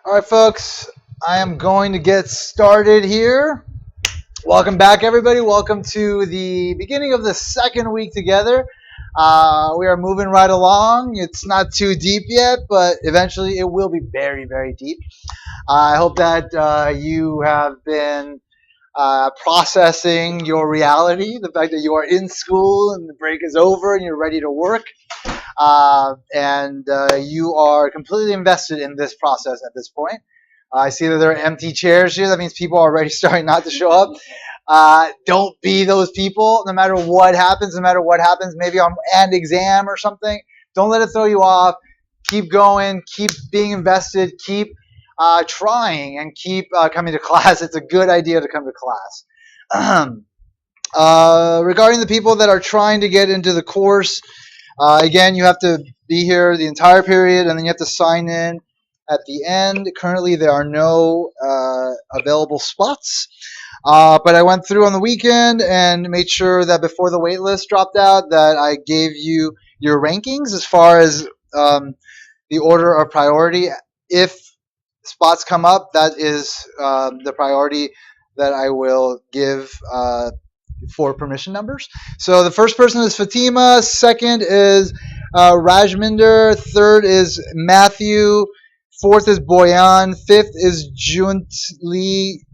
All right, folks, I am going to get started here. Welcome back, everybody. Welcome to the beginning of the second week together. We are moving right along. It's not too deep yet, but eventually it will be very, very deep. I hope that you have been processing your reality, the fact that you are in school and the break is over and you're ready to work. And you are completely invested in this process at this point. I see that there are empty chairs here. That means people are already starting not to show up. Don't be those people. No matter what happens, maybe on an exam or something, don't let it throw you off. Keep going. Keep being invested. Keep trying and keep coming to class. It's a good idea to come to class. Regarding the people that are trying to get into the course, again, you have to be here the entire period, and then you have to sign in at the end. Currently, there are no available spots, but I went through on the weekend and made sure that before the wait list dropped out that I gave you your rankings as far as the order of priority. If spots come up, that is the priority that I will give for permission numbers. So the first person is Fatima, second is Rajminder, third is Matthew, fourth is Boyan, fifth is Junt Lee,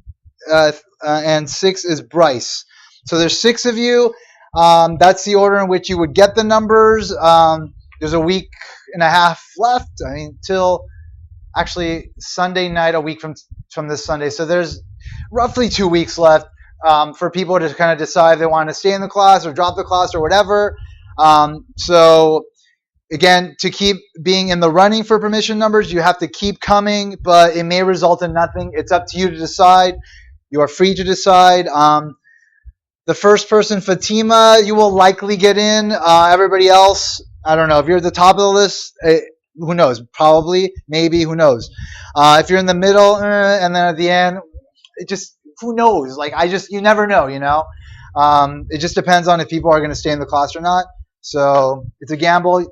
and sixth is Bryce. So there's six of you. That's the order in which you would get the numbers. There's a week and a half left. I mean, till actually Sunday night, a week from this Sunday. So there's roughly 2 weeks left for people to kind of decide if they want to stay in the class or drop the class or whatever. So again, to keep being in the running for permission numbers, you have to keep coming, but it may result in nothing. It's up to you to decide. You are free to decide. The first person, Fatima, you will likely get in. Everybody else, I don't know. If you're at the top of the list, who knows? Probably, maybe, who knows? If you're in the middle and then at the end, it just, who knows? You never know, you know? It just depends on if people are going to stay in the class or not. So it's a gamble.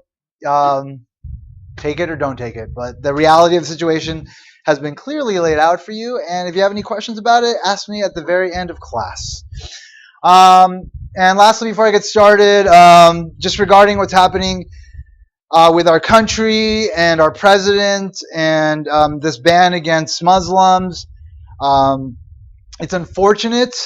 Take it or don't take it. But the reality of the situation has been clearly laid out for you. And if you have any questions about it, ask me at the very end of class. And lastly, before I get started, just regarding what's happening with our country and our president and this ban against Muslims. It's unfortunate.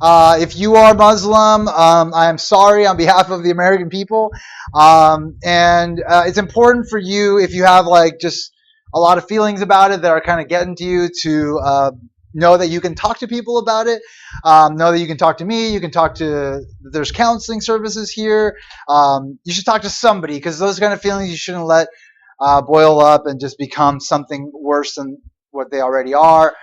If you are Muslim, I am sorry on behalf of the American people. And it's important for you, if you have just a lot of feelings about it that are kind of getting to you, to know that you can talk to people about it. Know that you can talk to me. You can talk to, there's counseling services here. You should talk to somebody, because those kind of feelings you shouldn't let boil up and just become something worse than what they already are.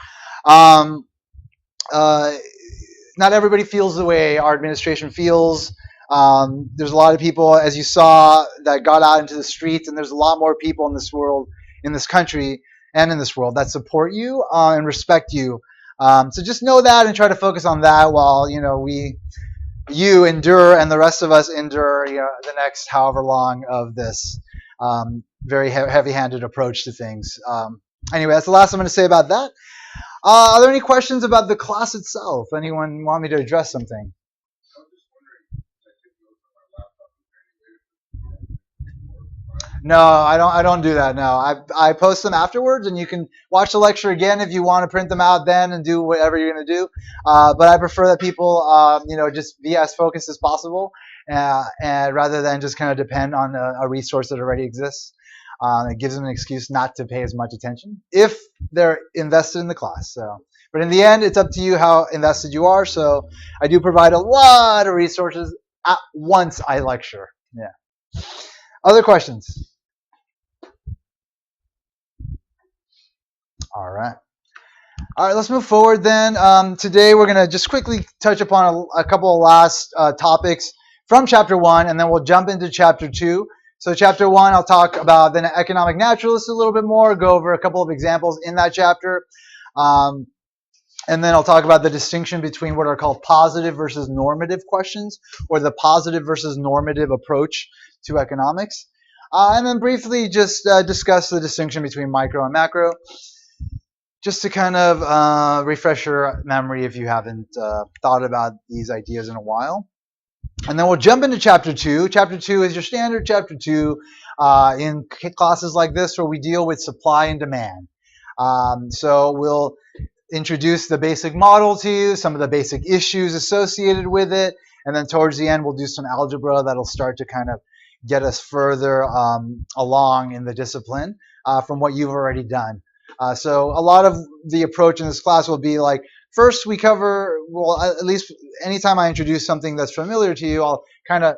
Not everybody feels the way our administration feels. There's a lot of people, as you saw, that got out into the streets, and there's a lot more people in this world, in this country, and in this world that support you and respect you. So just know that and try to focus on that while you endure and the rest of us endure the next however long of this very heavy-handed approach to things. Anyway, that's the last I'm going to say about that. Are there any questions about the class itself? Anyone want me to address something? No, I don't do that. No, I post them afterwards, and you can watch the lecture again if you want to print them out then and do whatever you're going to do. But I prefer that people, just be as focused as possible, and rather than just kind of depend on a resource that already exists. It gives them an excuse not to pay as much attention if they're invested in the class. So, but in the end, it's up to you how invested you are. So I do provide a lot of resources at once I lecture. Yeah. Other questions? All right. All right, let's move forward then. Today we're going to just quickly touch upon a couple of last topics from Chapter 1, and then we'll jump into Chapter 2. So Chapter 1, I'll talk about the economic naturalist a little bit more, go over a couple of examples in that chapter. And then I'll talk about the distinction between what are called positive versus normative questions, or the positive versus normative approach to economics. And then briefly just discuss the distinction between micro and macro. just to kind of refresh your memory if you haven't thought about these ideas in a while. And then we'll jump into chapter 2. Chapter 2 is your standard chapter 2 in classes like this where we deal with supply and demand. So we'll introduce the basic model to you, some of the basic issues associated with it, and then towards the end we'll do some algebra that'll start to kind of get us further along in the discipline from what you've already done. So a lot of the approach in this class will be like, first we cover, well, at least anytime I introduce something that's familiar to you, I'll kind of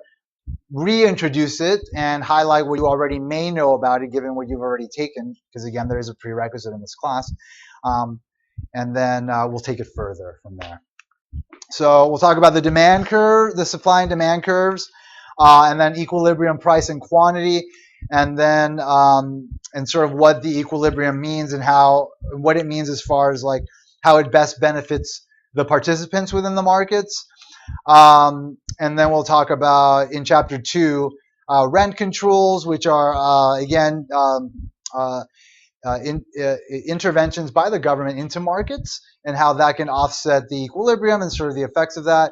reintroduce it and highlight what you already may know about it given what you've already taken, because again, there is a prerequisite in this class. And then we'll take it further from there. So we'll talk about the demand curve, the supply and demand curves, and then equilibrium, price, and quantity, and then and sort of what the equilibrium means and what it means as far as like how it best benefits the participants within the markets. And then we'll talk about in chapter 2 rent controls, which are again interventions by the government into markets and how that can offset the equilibrium and sort of the effects of that.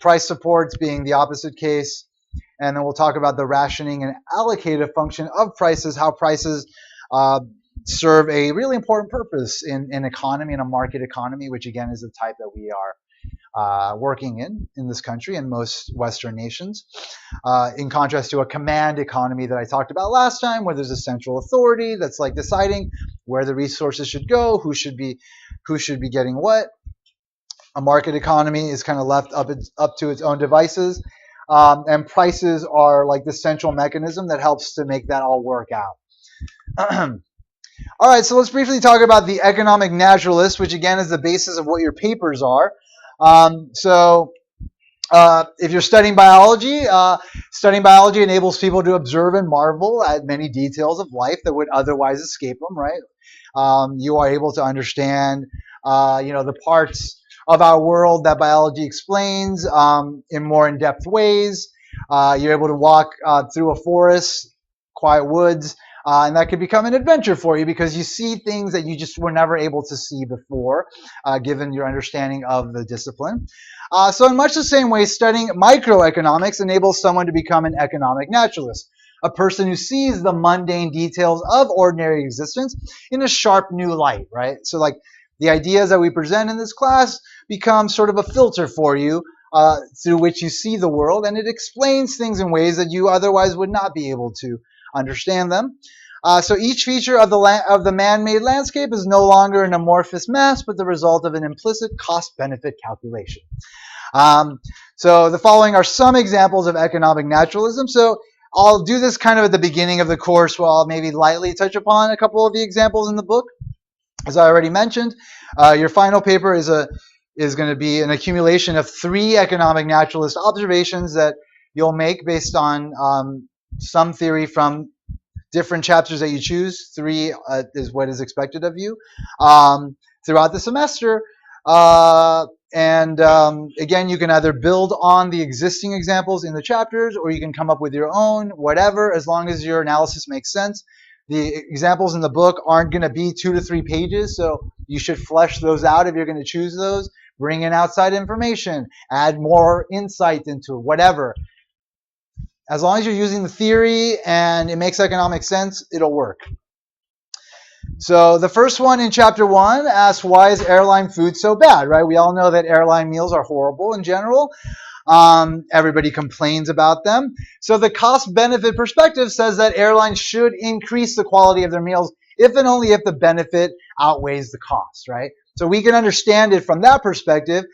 Price supports being the opposite case. And then we'll talk about the rationing and allocative function of prices, how prices serve a really important purpose in economy, in a market economy, which again is the type that we are working in this country and most Western nations, in contrast to a command economy that I talked about last time, where there's a central authority that's like deciding where the resources should go, who should be getting what. A market economy is kind of left up to its own devices, and prices are like the central mechanism that helps to make that all work out. All right, so let's briefly talk about the economic naturalist, which again is the basis of what your papers are. If you're studying biology enables people to observe and marvel at many details of life that would otherwise escape them, right? You are able to understand, the parts of our world that biology explains in more in-depth ways. You're able to walk through a forest, quiet woods, and that could become an adventure for you because you see things that you just were never able to see before, given your understanding of the discipline. So in much the same way, studying microeconomics enables someone to become an economic naturalist, a person who sees the mundane details of ordinary existence in a sharp new light, right? So like the ideas that we present in this class become sort of a filter for you through which you see the world, and it explains things in ways that you otherwise would not be able to understand them. So each feature of the man-made landscape is no longer an amorphous mass, but the result of an implicit cost-benefit calculation. So the following are some examples of economic naturalism. So I'll do this kind of at the beginning of the course where I'll maybe lightly touch upon a couple of the examples in the book. As I already mentioned, your final paper is going to be an accumulation of 3 economic naturalist observations that you'll make based on some theory from different chapters that you choose. 3 is what is expected of you throughout the semester. Again, you can either build on the existing examples in the chapters or you can come up with your own, whatever, as long as your analysis makes sense. The examples in the book aren't going to be 2 to 3 pages, so you should flesh those out if you're going to choose those. Bring in outside information, add more insight into whatever. As long as you're using the theory and it makes economic sense, it'll work. So the first one in chapter 1 asks, why is airline food so bad, right? We all know that airline meals are horrible in general. Everybody complains about them. So the cost-benefit perspective says that airlines should increase the quality of their meals if and only if the benefit outweighs the cost, right? So we can understand it from that perspective,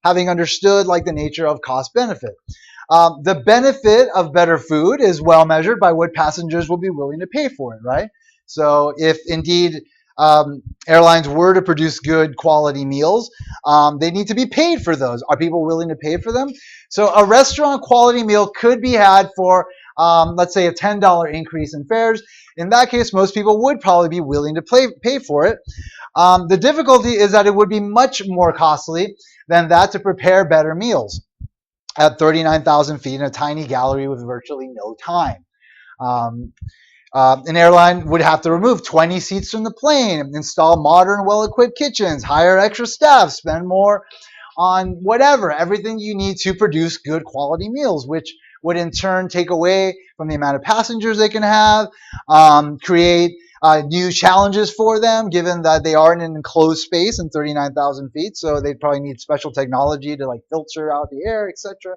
having understood like the nature of cost-benefit. The benefit of better food is well measured by what passengers will be willing to pay for it, right? So if indeed airlines were to produce good quality meals, they need to be paid for those. Are people willing to pay for them? So a restaurant quality meal could be had for, let's say, a $10 increase in fares. In that case, most people would probably be willing to pay for it. The difficulty is that it would be much more costly than that to prepare better meals at 39,000 feet in a tiny gallery with virtually no time. An airline would have to remove 20 seats from the plane, install modern, well-equipped kitchens, hire extra staff, spend more on whatever, everything you need to produce good quality meals, which would in turn take away from the amount of passengers they can have, create new challenges for them, given that they are in an enclosed space in 39,000 feet, so they probably need special technology to like filter out the air, etc.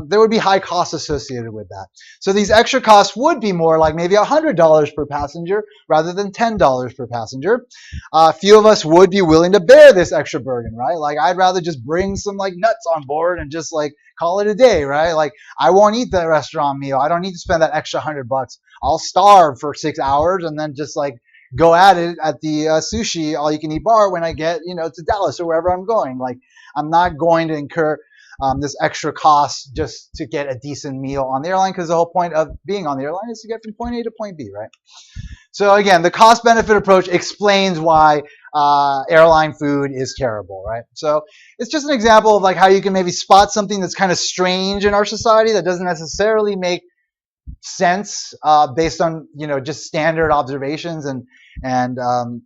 There would be high costs associated with that. So these extra costs would be more like maybe $100 per passenger rather than $10 per passenger. A few of us would be willing to bear this extra burden, right? Like I'd rather just bring some like nuts on board and just like call it a day, right? Like I won't eat that restaurant meal. I don't need to spend that extra $100. I'll starve for 6 hours and then just like go at it at the sushi all you can eat bar when I get to Dallas or wherever I'm going. Like I'm not going to incur this extra cost just to get a decent meal on the airline, because the whole point of being on the airline is to get from point A to point B, right? So again, the cost benefit approach explains why airline food is terrible, right? So it's just an example of like how you can maybe spot something that's kind of strange in our society that doesn't necessarily make sense based on just standard observations and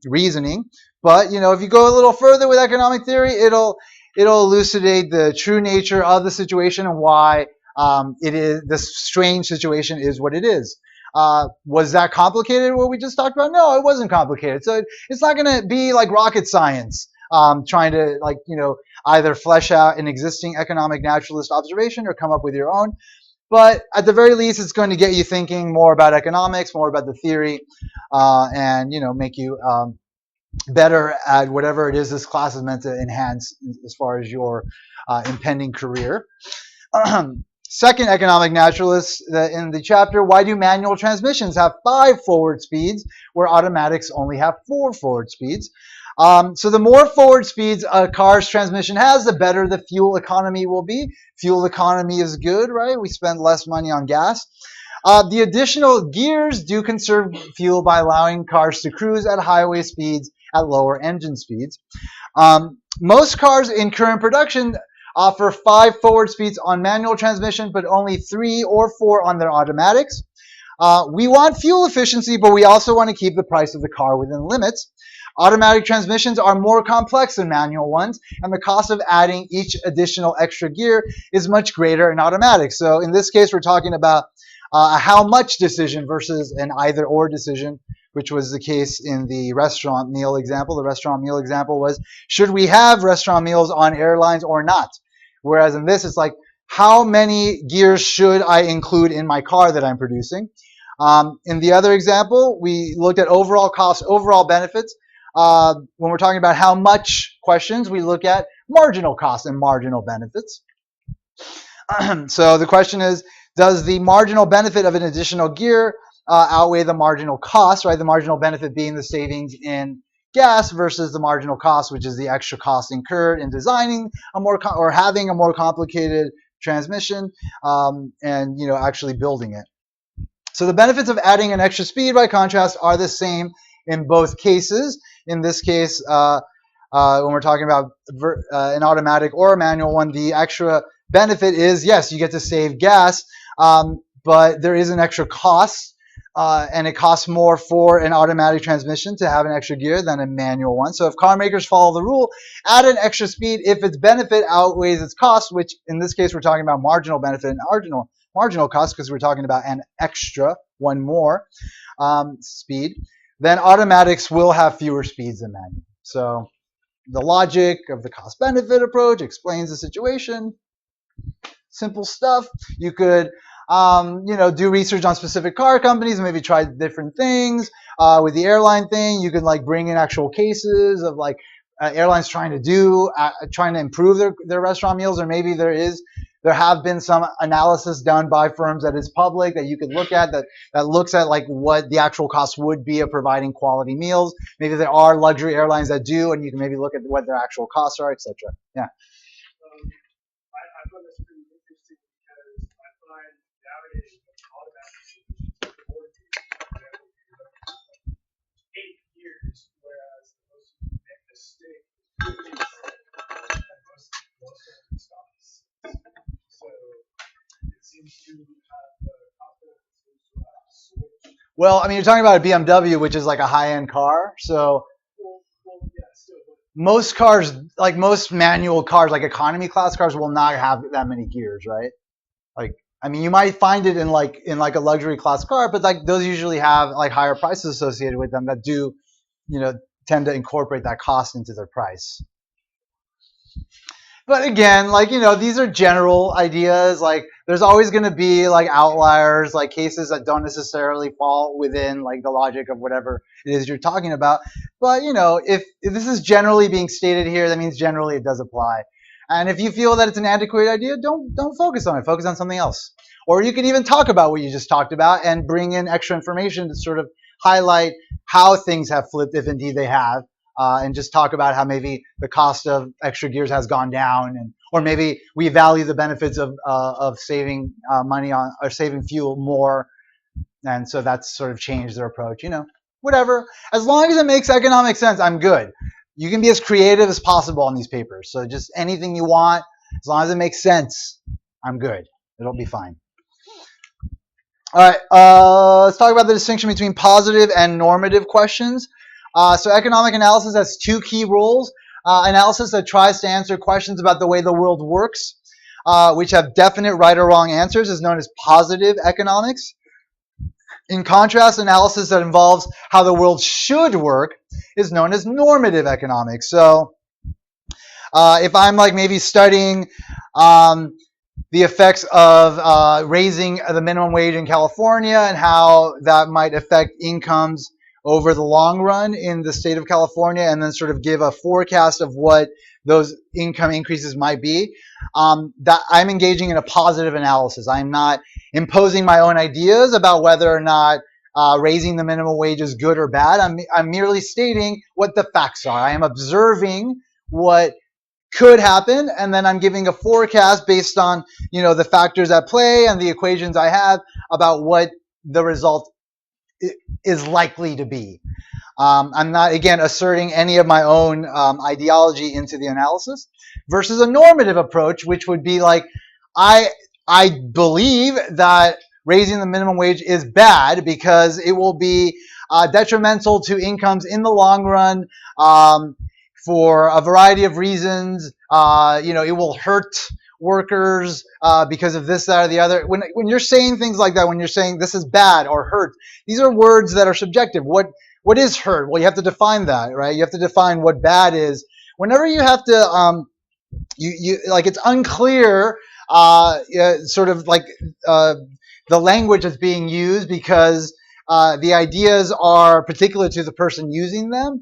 reasoning. But if you go a little further with economic theory, it'll elucidate the true nature of the situation and why it is this strange situation is what it is. Was that complicated? What we just talked about? No, it wasn't complicated. So it's not going to be like rocket science. Trying to either flesh out an existing economic naturalist observation or come up with your own. But at the very least, it's going to get you thinking more about economics, more about the theory, and make you better at whatever it is this class is meant to enhance as far as your impending career. Second economic naturalist in the chapter, why do manual transmissions have 5 forward speeds where automatics only have 4 forward speeds? So the more forward speeds a car's transmission has, the better the fuel economy will be. Fuel economy is good, right? We spend less money on gas. The additional gears do conserve fuel by allowing cars to cruise at highway speeds at lower engine speeds. Most cars in current production offer 5 forward speeds on manual transmission, but only 3 or 4 on their automatics. We want fuel efficiency, but we also want to keep the price of the car within limits. Automatic transmissions are more complex than manual ones, and the cost of adding each additional extra gear is much greater in automatic. So in this case, we're talking about a how much decision versus an either or decision, which was the case in the restaurant meal example. The restaurant meal example was, should we have restaurant meals on airlines or not? Whereas in this, it's like, how many gears should I include in my car that I'm producing? In the other example, we looked at overall costs, overall benefits. When we're talking about how much questions, we look at marginal costs and marginal benefits. So the question is, does the marginal benefit of an additional gear outweigh the marginal cost, right? The marginal benefit being the savings in gas versus the marginal cost, which is the extra cost incurred in designing or having a more complicated transmission and actually building it. So the benefits of adding an extra speed, by contrast, are the same in both cases. In this case, when we're talking about an automatic or a manual one, the extra benefit is, yes, you get to save gas, but there is an extra cost, and it costs more for an automatic transmission to have an extra gear than a manual one. So if car makers follow the rule, add an extra speed if its benefit outweighs its cost, which in this case we're talking about marginal benefit and marginal cost because we're talking about an extra, one more speed, then automatics will have fewer speeds than manual. So the logic of the cost-benefit approach explains the situation. Simple stuff. You could do research on specific car companies and maybe try different things. With the airline thing, you could like bring in actual cases of like airlines trying to improve their restaurant meals, or maybe there have been some analysis done by firms that is public that you could look at that looks at like what the actual cost would be of providing quality meals. Maybe there are luxury airlines that do, and you can maybe look at what their actual costs are, etc. Yeah. I find this pretty interesting because I find nowadays automatic solutions 8 years, whereas most people make the mistake and most of them stops. So it seems to have the confidence to switch. Well, I mean, you're talking about a BMW, which is like a high-end car. So Yeah, still, but most cars, like most manual cars, like economy class cars, will not have that many gears, right? Like, I mean, you might find it in like a luxury class car, but like those usually have like higher prices associated with them that do, you know, tend to incorporate that cost into their price. But again, like, these are general ideas. Like, there's always going to be like outliers, like cases that don't necessarily fall within like the logic of whatever it is you're talking about. But if this is generally being stated here, that means generally it does apply. And if you feel that it's an antiquated idea, don't focus on it. Focus on something else. Or you can even talk about what you just talked about and bring in extra information to sort of highlight how things have flipped, if indeed they have, and just talk about how maybe the cost of extra gears has gone down, or maybe we value the benefits of saving money on or saving fuel more, and so that's sort of changed their approach. Whatever. As long as it makes economic sense, I'm good. You can be as creative as possible on these papers. So just anything you want, as long as it makes sense, I'm good. It'll be fine. All right, let's talk about the distinction between positive and normative questions. So economic analysis has two key roles. Analysis that tries to answer questions about the way the world works, which have definite right or wrong answers, is known as positive economics. In contrast, analysis that involves how the world should work is known as normative economics. So if I'm like maybe studying the effects of raising the minimum wage in California and how that might affect incomes over the long run in the state of California, and then sort of give a forecast of what those income increases might be, that I'm engaging in a positive analysis. I'm not imposing my own ideas about whether or not raising the minimum wage is good or bad. I'm merely stating what the facts are. I am observing what could happen, and then I'm giving a forecast based on the factors at play and the equations I have about what the result is likely to be. I'm not, again, asserting any of my own ideology into the analysis, versus a normative approach, which would be like, I believe that raising the minimum wage is bad because it will be detrimental to incomes in the long run, for a variety of reasons. It will hurt workers because of this, that, or the other. When you're saying things like that, when you're saying this is bad or hurt, these are words that are subjective. What is hurt? Well, you have to define that, right? You have to define what bad is. Whenever you have to, you like, it's unclear, sort of like the language that's being used, because the ideas are particular to the person using them.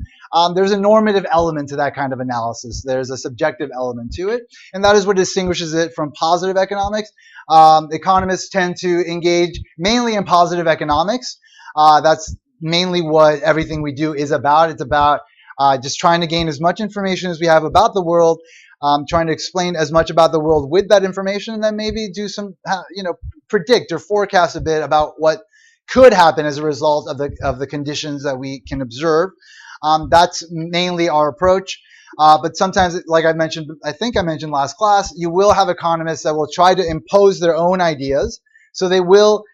There's a normative element to that kind of analysis. There's a subjective element to it, and that is what distinguishes it from positive economics. Economists tend to engage mainly in positive economics. That's mainly what everything we do is about. It's about just trying to gain as much information as we have about the world, trying to explain as much about the world with that information, and then maybe do some, predict or forecast a bit about what could happen as a result of the conditions that we can observe. That's mainly our approach. But sometimes, like I think I mentioned last class, you will have economists that will try to impose their own ideas. So they will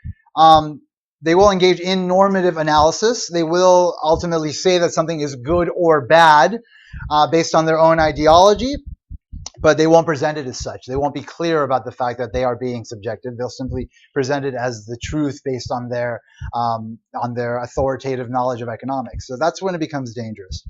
engage in normative analysis. They will ultimately say that something is good or bad based on their own ideology, but they won't present it as such. They won't be clear about the fact that they are being subjective. They'll simply present it as the truth based on their authoritative knowledge of economics. So that's when it becomes dangerous.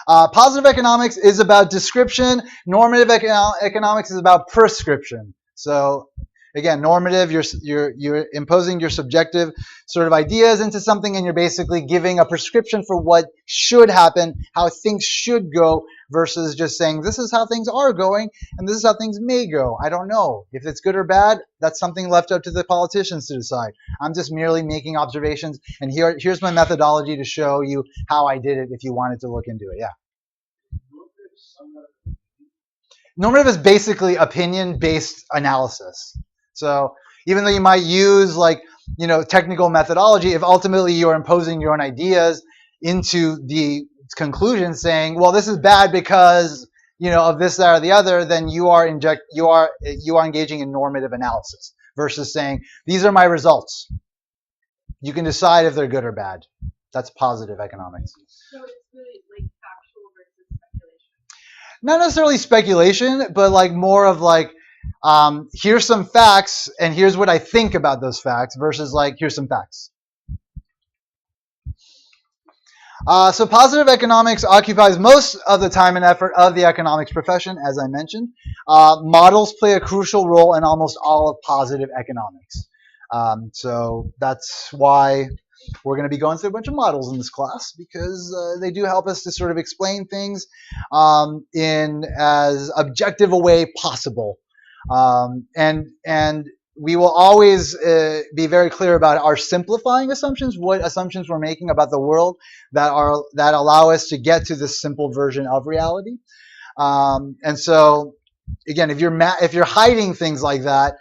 Positive economics is about description. Normative economics is about prescription. So again, normative, you're imposing your subjective sort of ideas into something, and you're basically giving a prescription for what should happen, how things should go, versus just saying this is how things are going and this is how things may go. I don't know. If it's good or bad, that's something left up to the politicians to decide. I'm just merely making observations, and here's my methodology to show you how I did it if you wanted to look into it. Yeah. Normative is basically opinion-based analysis. So even though you might use technical methodology, if ultimately you're imposing your own ideas into the conclusion, saying, well, this is bad because of this, that, or the other, then you are engaging in normative analysis versus saying these are my results. You can decide if they're good or bad. That's positive economics. So it's really like factual versus speculation. Not necessarily speculation, but like more of like, here's some facts and here's what I think about those facts versus like, here's some facts. So positive economics occupies most of the time and effort of the economics profession, as I mentioned. Models play a crucial role in almost all of positive economics. So that's why we're going to be going through a bunch of models in this class, because they do help us to sort of explain things in as objective a way possible. And we will always be very clear about our simplifying assumptions, what assumptions we're making about the world that allow us to get to this simple version of reality. And so, again, if you're hiding things like that,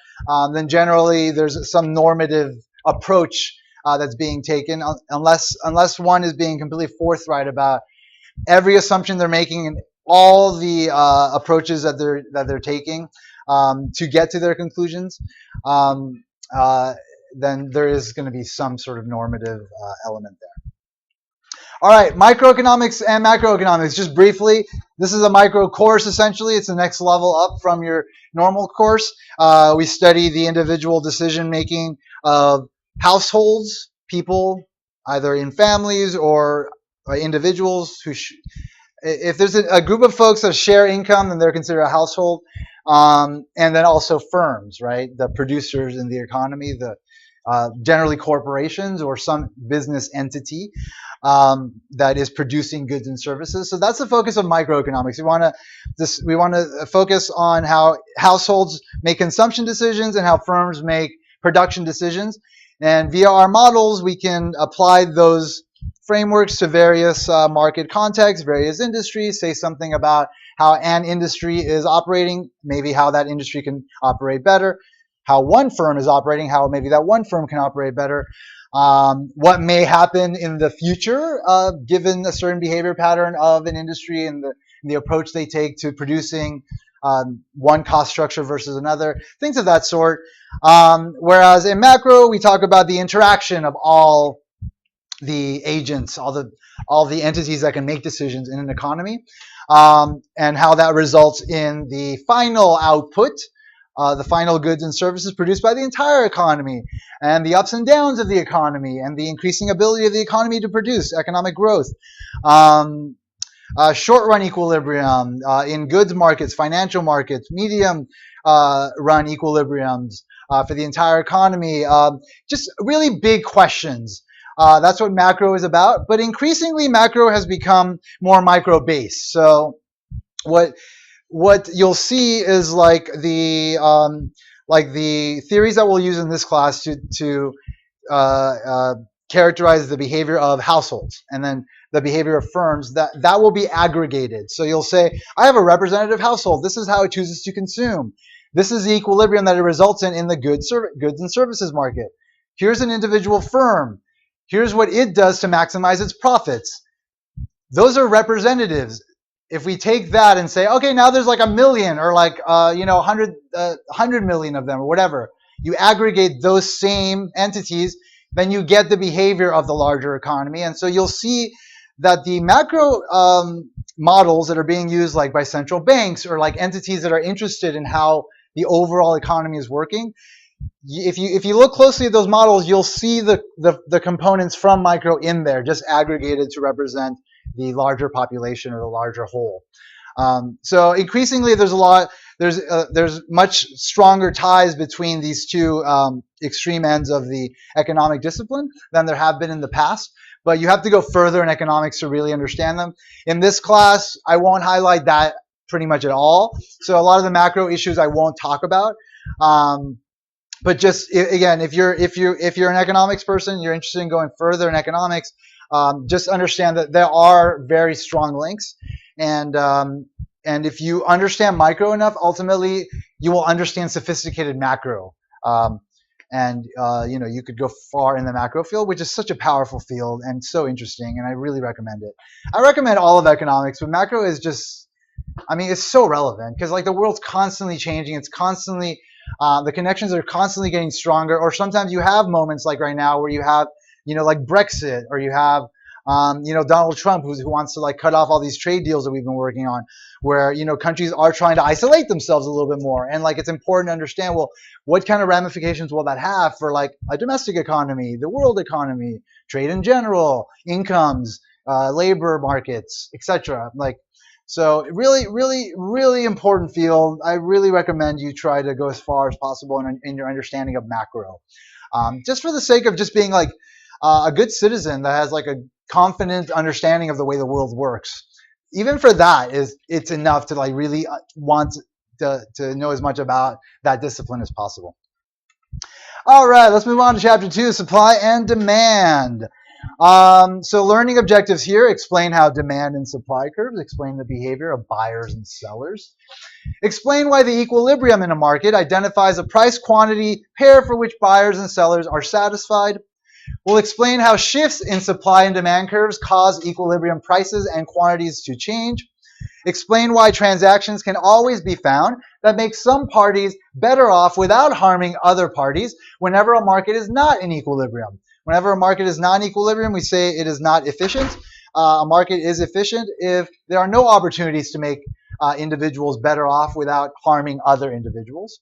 then generally there's some normative approach that's being taken, unless one is being completely forthright about every assumption they're making and all the approaches that they're taking to get to their conclusions. Then there is going to be some sort of normative element there. All right, microeconomics and macroeconomics. Just briefly, this is a micro course essentially. It's the next level up from your normal course. We study the individual decision making of households, people, either in families or individuals who. If there's a group of folks that share income, then they're considered a household. And then also firms, right? The producers in the economy, the generally corporations or some business entity that is producing goods and services. So that's the focus of microeconomics. We want to focus on how households make consumption decisions and how firms make production decisions. And via our models, we can apply those frameworks to various market contexts, various industries, say something about how an industry is operating, maybe how that industry can operate better, how one firm is operating, how maybe that one firm can operate better, what may happen in the future given a certain behavior pattern of an industry and the approach they take to producing one cost structure versus another, things of that sort. Whereas in macro, we talk about the interaction of all the agents, all the entities that can make decisions in an economy, and how that results in the final output, the final goods and services produced by the entire economy, and the ups and downs of the economy, and the increasing ability of the economy to produce economic growth. Short-run equilibrium in goods markets, financial markets, medium run equilibriums for the entire economy. Just really big questions. That's what macro is about. But increasingly, macro has become more micro-based. So what you'll see is like the theories that we'll use in this class to characterize the behavior of households, and then the behavior of firms, that will be aggregated. So you'll say, I have a representative household. This is how it chooses to consume. This is the equilibrium that it results in the goods and services market. Here's an individual firm. Here's what it does to maximize its profits. Those are representatives. If we take that and say, okay, now there's like a million or like 100 million of them or whatever, you aggregate those same entities, then you get the behavior of the larger economy. And so you'll see that the macro models that are being used like by central banks or like entities that are interested in how the overall economy is working, if you look closely at those models, you'll see the components from micro in there, just aggregated to represent the larger population or the larger whole. So increasingly, there's much stronger ties between these two extreme ends of the economic discipline than there have been in the past. But you have to go further in economics to really understand them. In this class, I won't highlight that pretty much at all. So a lot of the macro issues I won't talk about. But just again, if you're an economics person, you're interested in going further in economics, just understand that there are very strong links, and if you understand micro enough, ultimately you will understand sophisticated macro, and you could go far in the macro field, which is such a powerful field and so interesting, and I really recommend it. I recommend all of economics, but macro is just, it's so relevant because like the world's constantly changing. It's constantly the connections are constantly getting stronger, or sometimes you have moments like right now where you have like Brexit, or you have Donald Trump who wants to like cut off all these trade deals that we've been working on, where countries are trying to isolate themselves a little bit more. And like it's important to understand, well, what kind of ramifications will that have for like a domestic economy, the world economy, trade in general, incomes, labor markets, etc. Like, so really, really, really important field. I really recommend you try to go as far as possible in your understanding of macro, just for the sake of just being like a good citizen that has like a confident understanding of the way the world works. Even for that, it's enough to like really want to know as much about that discipline as possible. All right, let's move on to chapter 2, supply and demand. So learning objectives here: explain how demand and supply curves explain the behavior of buyers and sellers. Explain why the equilibrium in a market identifies a price-quantity pair for which buyers and sellers are satisfied. We'll explain how shifts in supply and demand curves cause equilibrium prices and quantities to change. Explain why transactions can always be found that make some parties better off without harming other parties whenever a market is not in equilibrium. Whenever a market is not in equilibrium, we say it is not efficient. A market is efficient if there are no opportunities to make individuals better off without harming other individuals.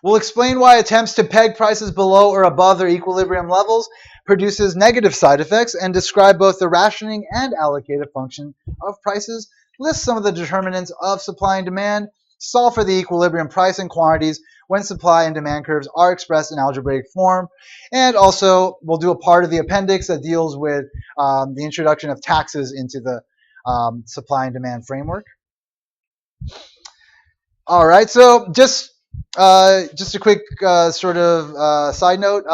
We'll explain why attempts to peg prices below or above their equilibrium levels produces negative side effects, and describe both the rationing and allocative function of prices, list some of the determinants of supply and demand, solve for the equilibrium price and quantities when supply and demand curves are expressed in algebraic form, and also we'll do a part of the appendix that deals with the introduction of taxes into the supply and demand framework. All right, so just a quick sort of side note.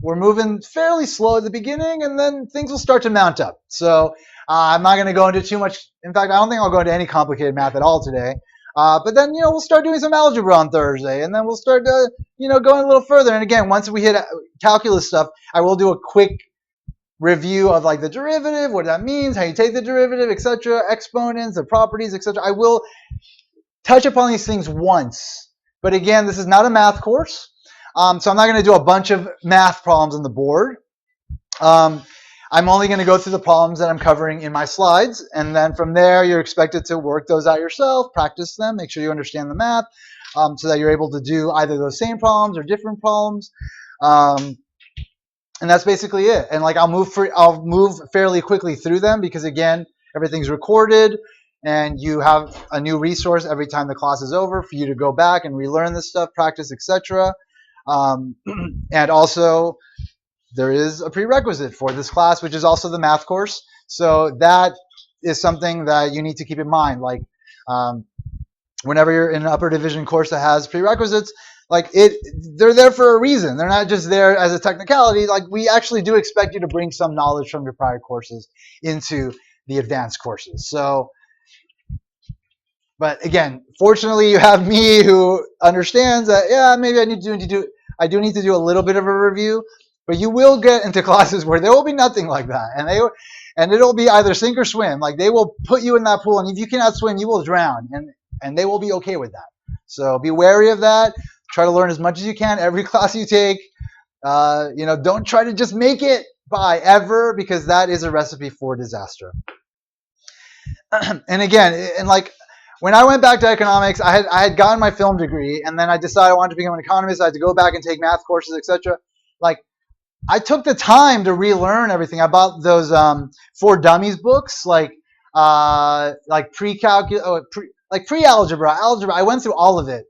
We're moving fairly slow at the beginning, and then things will start to mount up. So I'm not going to go into too much. In fact, I don't think I'll go into any complicated math at all today. But then, we'll start doing some algebra on Thursday, and then we'll start, going a little further. And again, once we hit calculus stuff, I will do a quick review of like the derivative, what that means, how you take the derivative, etc., exponents, the properties, etc. I will touch upon these things once. But again, this is not a math course, so I'm not going to do a bunch of math problems on the board. I'm only going to go through the problems that I'm covering in my slides, and then from there, you're expected to work those out yourself, practice them, make sure you understand the math, so that you're able to do either those same problems or different problems. And that's basically it. And like I'll move fairly quickly through them because again, everything's recorded. And you have a new resource every time the class is over for you to go back and relearn this stuff, practice, etc. And also, there is a prerequisite for this class, which is also the math course. So that is something that you need to keep in mind. Like, whenever you're in an upper division course that has prerequisites, like they're there for a reason. They're not just there as a technicality. Like, we actually do expect you to bring some knowledge from your prior courses into the advanced courses. So. But again, fortunately, you have me who understands that, yeah, maybe I do need to do a little bit of a review, but you will get into classes where there will be nothing like that, and it'll be either sink or swim. Like they will put you in that pool, and if you cannot swim, you will drown, and they will be okay with that. So be wary of that. Try to learn as much as you can every class you take. Don't try to just make it by ever, because that is a recipe for disaster. And again, when I went back to economics, I had gotten my film degree, and then I decided I wanted to become an economist. I had to go back and take math courses, etc. Like, I took the time to relearn everything. I bought those For Dummies books, like pre-algebra, algebra. I went through all of it.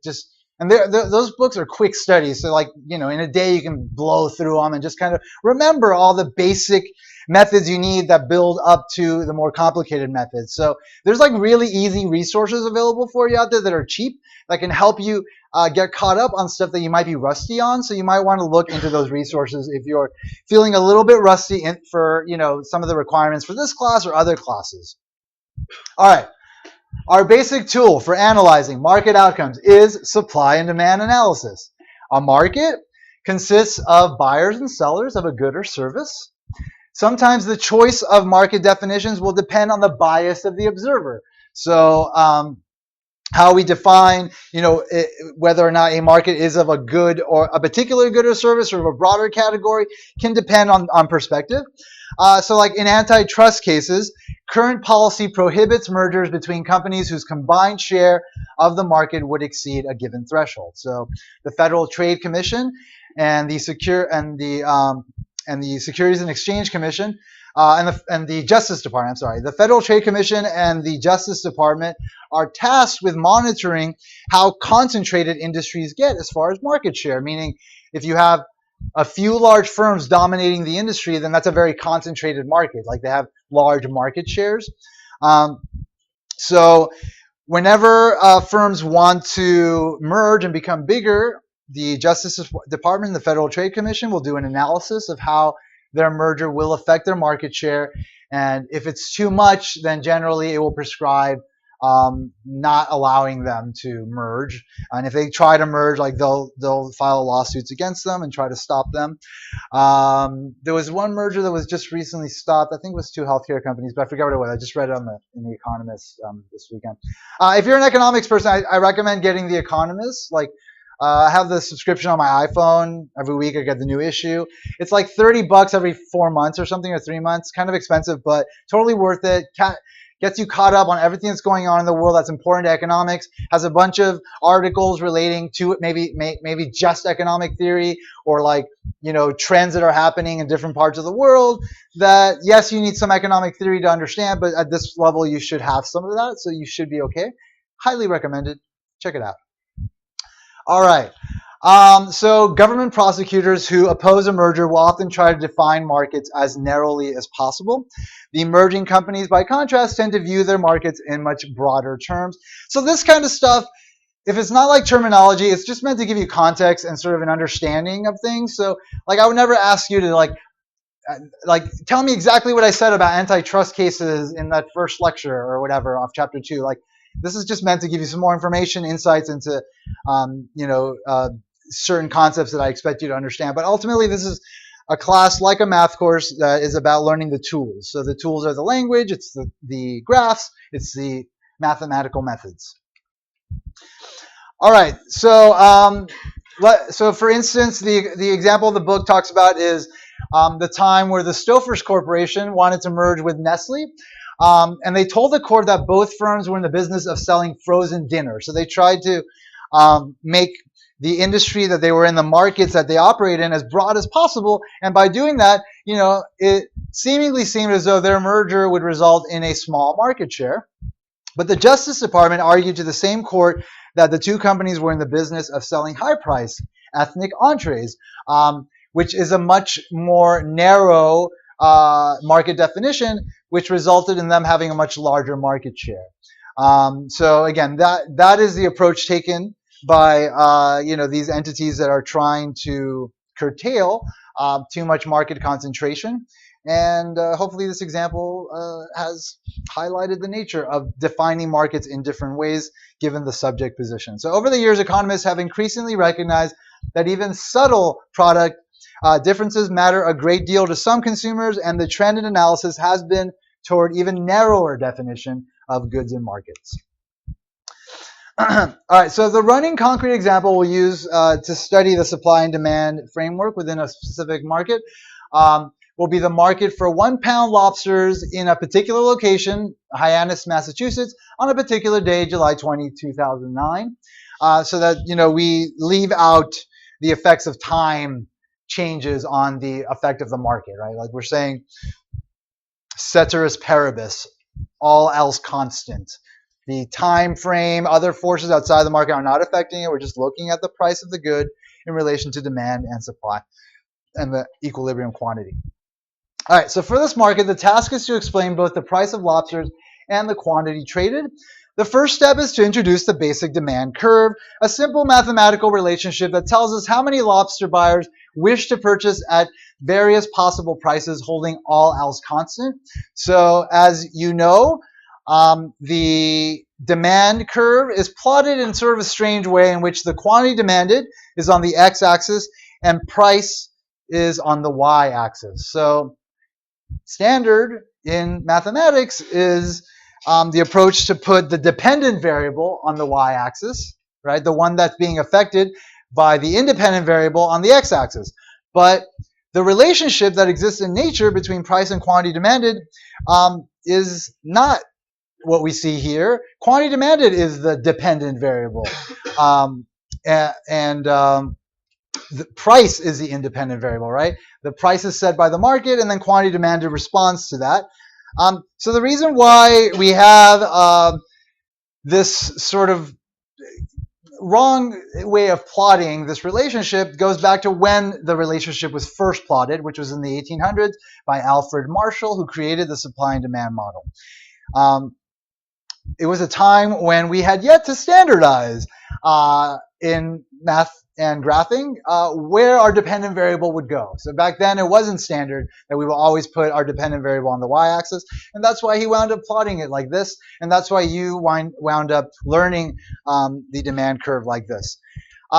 And those books are quick studies. So in a day you can blow through them and just kind of remember all the basic methods you need that build up to the more complicated methods. So there's really easy resources available for you out there that are cheap that can help you get caught up on stuff that you might be rusty on. So you might want to look into those resources if you're feeling a little bit rusty for some of the requirements for this class or other classes. All right. Our basic tool for analyzing market outcomes is supply and demand analysis. A market consists of buyers and sellers of a good or service. Sometimes the choice of market definitions will depend on the bias of the observer. So how we define, whether or not a market is of a good or a particular good or service or of a broader category can depend on perspective. So like in antitrust cases, current policy prohibits mergers between companies whose combined share of the market would exceed a given threshold. So the Federal Trade Commission and the Securities and Exchange Commission and the Justice Department, I'm sorry, the Federal Trade Commission and the Justice Department are tasked with monitoring how concentrated industries get as far as market share. Meaning, if you have a few large firms dominating the industry, then that's a very concentrated market. Like they have large market shares. So whenever firms want to merge and become bigger, the Justice Department and the Federal Trade Commission will do an analysis of how their merger will affect their market share. And if it's too much, then generally it will prescribe not allowing them to merge. And if they try to merge, like they'll file lawsuits against them and try to stop them. There was one merger that was just recently stopped. I think it was two healthcare companies, but I forgot what it was. I just read it in the Economist this weekend. If you're an economics person, I recommend getting the Economist. Like I have the subscription on my iPhone. Every week I get the new issue. It's like $30 every 4 months or something, or 3 months. Kind of expensive, but totally worth it. Gets you caught up on everything that's going on in the world that's important to economics. Has a bunch of articles relating to it, maybe just economic theory, or like trends that are happening in different parts of the world. That yes, you need some economic theory to understand, but at this level you should have some of that, so you should be okay. Highly recommended. Check it out. All right. So government prosecutors who oppose a merger will often try to define markets as narrowly as possible. The emerging companies, by contrast, tend to view their markets in much broader terms. So this kind of stuff, if it's not like terminology, it's just meant to give you context and sort of an understanding of things. So like I would never ask you to like tell me exactly what I said about antitrust cases in that first lecture or whatever off chapter 2. Like this is just meant to give you some more information, insights into certain concepts that I expect you to understand. But ultimately, this is a class like a math course that is about learning the tools. So the tools are the language, it's the graphs, it's the mathematical methods. All right, so for instance, the example the book talks about is the time where the Stouffer's Corporation wanted to merge with Nestle. And they told the court that both firms were in the business of selling frozen dinner. So they tried to make the industry that they were in, the markets that they operate in, as broad as possible. And by doing that, it seemingly seemed as though their merger would result in a small market share. But the Justice Department argued to the same court that the two companies were in the business of selling high-priced ethnic entrees, which is a much more narrow market definition, which resulted in them having a much larger market share. So again, that is the approach taken by these entities that are trying to curtail too much market concentration. And hopefully this example has highlighted the nature of defining markets in different ways given the subject position. So over the years, economists have increasingly recognized that even subtle product differences matter a great deal to some consumers, and the trend in analysis has been toward even narrower definition of goods and markets. All right, so the running concrete example we'll use to study the supply and demand framework within a specific market will be the market for 1 pound lobsters in a particular location, Hyannis, Massachusetts, on a particular day, July 20, 2009, so that we leave out the effects of time changes on the effect of the market, right? Like we're saying, ceteris paribus, all else constant. The time frame, other forces outside the market are not affecting it. We're just looking at the price of the good in relation to demand and supply and the equilibrium quantity. All right, so for this market, the task is to explain both the price of lobsters and the quantity traded. The first step is to introduce the basic demand curve, a simple mathematical relationship that tells us how many lobster buyers wish to purchase at various possible prices, holding all else constant. So as you know, the demand curve is plotted in sort of a strange way in which the quantity demanded is on the x-axis and price is on the y-axis. So standard in mathematics is the approach to put the dependent variable on the y-axis, right? The one that's being affected by the independent variable on the x-axis. But the relationship that exists in nature between price and quantity demanded is not what we see here. Quantity demanded is the dependent variable, and the price is the independent variable, right? The price is set by the market, and then quantity demanded responds to that. So the reason why we have this sort of wrong way of plotting this relationship goes back to when the relationship was first plotted, which was in the 1800s by Alfred Marshall, who created the supply and demand model. It was a time when we had yet to standardize in math and graphing where our dependent variable would go. So back then it wasn't standard that we will always put our dependent variable on the y-axis, and that's why he wound up plotting it like this, and that's why you wound up learning the demand curve like this.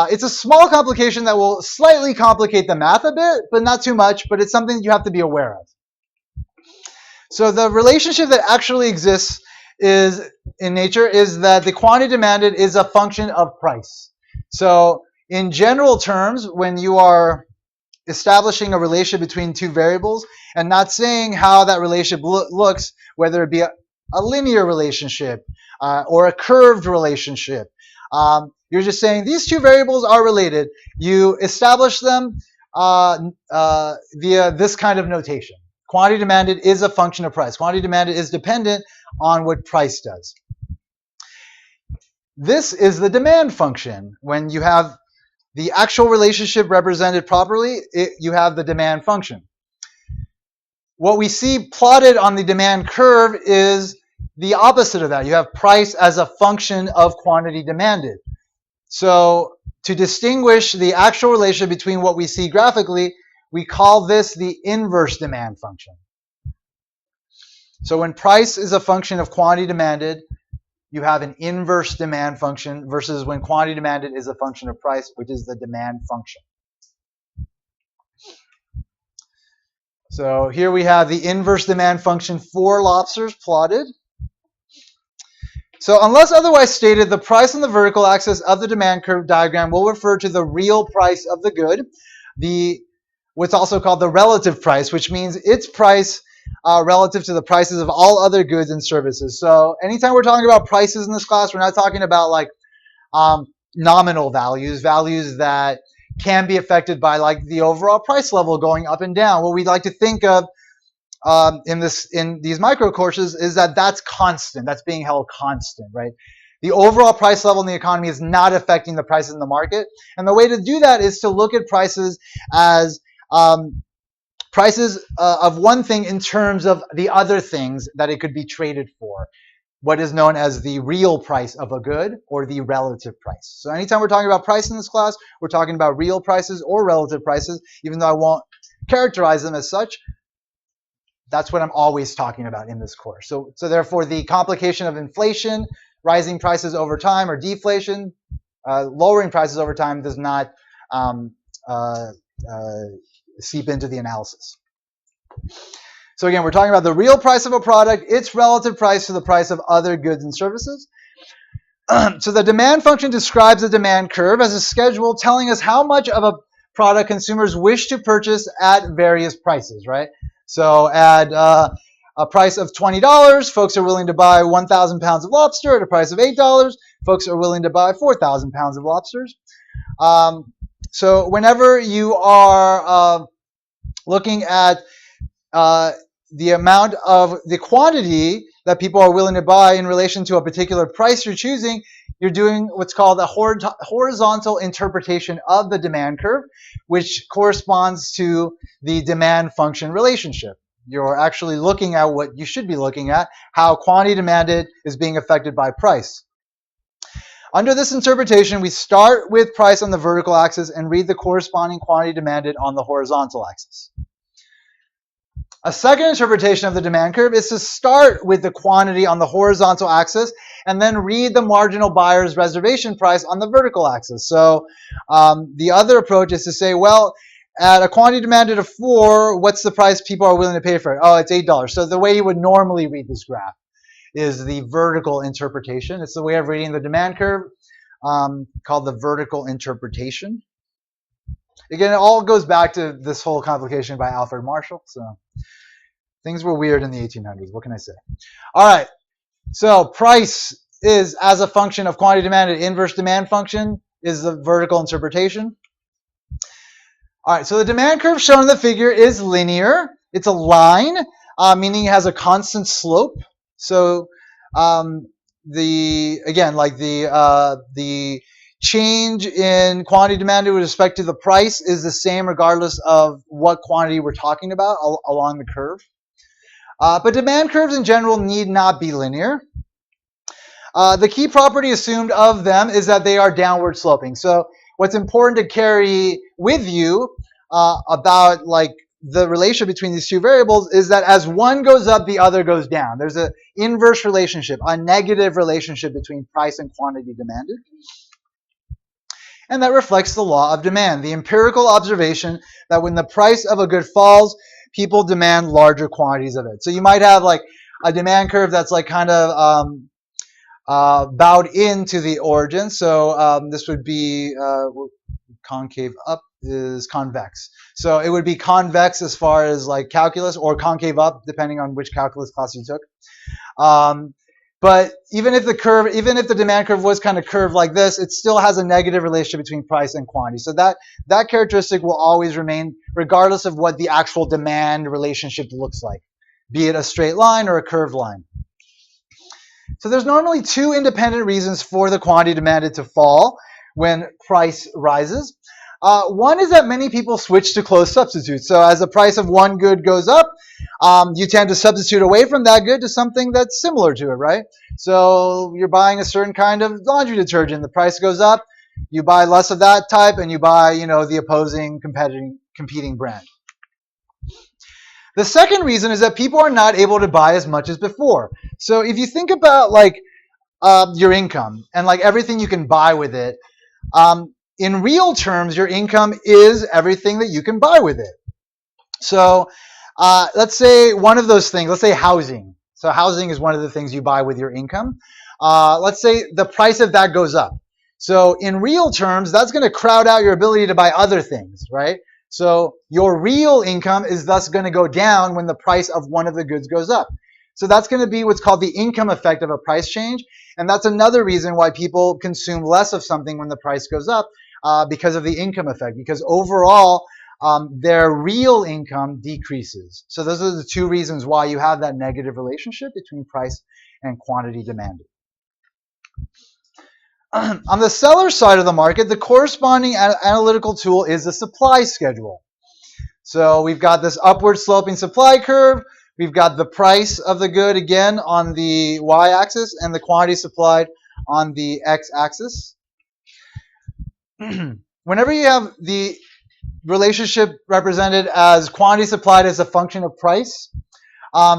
It's a small complication that will slightly complicate the math a bit, but not too much, but it's something you have to be aware of. So the relationship that actually exists is in nature is that the quantity demanded is a function of price. So in general terms, when you are establishing a relationship between two variables and not saying how that relationship looks, whether it be a linear relationship or a curved relationship, you're just saying these two variables are related. You establish them via this kind of notation. Quantity demanded is a function of price. Quantity demanded is dependent on what price does. This is the demand function. When you have the actual relationship represented properly, you have the demand function. What we see plotted on the demand curve is the opposite of that. You have price as a function of quantity demanded. So to distinguish the actual relationship between what we see graphically, we call this the inverse demand function. So when price is a function of quantity demanded, you have an inverse demand function versus when quantity demanded is a function of price, which is the demand function. So here we have the inverse demand function for lobsters plotted. So unless otherwise stated, the price on the vertical axis of the demand curve diagram will refer to the real price of the good, what's also called the relative price, which means its price relative to the prices of all other goods and services. So anytime we're talking about prices in this class, we're not talking about like nominal values that can be affected by like the overall price level going up and down. What we like to think of in these micro courses is that that's constant, that's being held constant, right? The overall price level in the economy is not affecting the prices in the market. And the way to do that is to look at prices as prices of one thing in terms of the other things that it could be traded for. What is known as the real price of a good or the relative price. So anytime we're talking about price in this class, we're talking about real prices or relative prices, even though I won't characterize them as such. That's what I'm always talking about in this course. So therefore, the complication of inflation, rising prices over time, or deflation, lowering prices over time does not seep into the analysis. So again, we're talking about the real price of a product, its relative price to the price of other goods and services. So the demand function describes the demand curve as a schedule telling us how much of a product consumers wish to purchase at various prices, right? So at a price of $20, folks are willing to buy 1,000 pounds of lobster. At a price of $8, folks are willing to buy 4,000 pounds of lobsters. So whenever you are looking at the amount of the quantity that people are willing to buy in relation to a particular price you're choosing, you're doing what's called a horizontal interpretation of the demand curve, which corresponds to the demand function relationship. You're actually looking at what you should be looking at, how quantity demanded is being affected by price. Under this interpretation, we start with price on the vertical axis and read the corresponding quantity demanded on the horizontal axis. A second interpretation of the demand curve is to start with the quantity on the horizontal axis and then read the marginal buyer's reservation price on the vertical axis. So the other approach is to say, well, at a quantity demanded of 4, what's the price people are willing to pay for it? Oh, it's $8. So the way you would normally read this graph. is the vertical interpretation. It's the way of reading the demand curve called the vertical interpretation. Again, it all goes back to this whole complication by Alfred Marshall. So things were weird in the 1800s. What can I say? All right. So price is as a function of quantity demanded. Inverse demand function is the vertical interpretation. All right. So the demand curve shown in the figure is linear. It's a line, meaning it has a constant slope. So the change in quantity demanded with respect to the price is the same regardless of what quantity we're talking about along the curve. But demand curves in general need not be linear. The key property assumed of them is that they are downward sloping. So what's important to carry with you about like the relation between these two variables is that as one goes up, the other goes down. There's an inverse relationship, a negative relationship between price and quantity demanded. And that reflects the law of demand, the empirical observation that when the price of a good falls, people demand larger quantities of it. So you might have like a demand curve that's like kind of bowed into the origin. So this would be concave up is convex. So it would be convex as far as like calculus, or concave up depending on which calculus class you took. But even if the demand curve was kind of curved like this, it still has a negative relationship between price and quantity. So that characteristic will always remain regardless of what the actual demand relationship looks like, be it a straight line or a curved line. So there's normally two independent reasons for the quantity demanded to fall when price rises. One is that many people switch to close substitutes. So as the price of one good goes up, you tend to substitute away from that good to something that's similar to it, right? So you're buying a certain kind of laundry detergent. The price goes up, you buy less of that type, and you buy, the opposing competing brand. The second reason is that people are not able to buy as much as before. So if you think about like your income and like everything you can buy with it, in real terms, your income is everything that you can buy with it. So let's say one of those things, let's say housing. So housing is one of the things you buy with your income. Let's say the price of that goes up. So in real terms, that's going to crowd out your ability to buy other things, right? So your real income is thus going to go down when the price of one of the goods goes up. So that's going to be what's called the income effect of a price change. And that's another reason why people consume less of something when the price goes up, because of the income effect, because overall their real income decreases. So those are the two reasons why you have that negative relationship between price and quantity demanded. On the seller side of the market, the corresponding analytical tool is the supply schedule. So we've got this upward sloping supply curve. We've got the price of the good again on the y-axis and the quantity supplied on the x-axis. Whenever you have the relationship represented as quantity supplied as a function of price,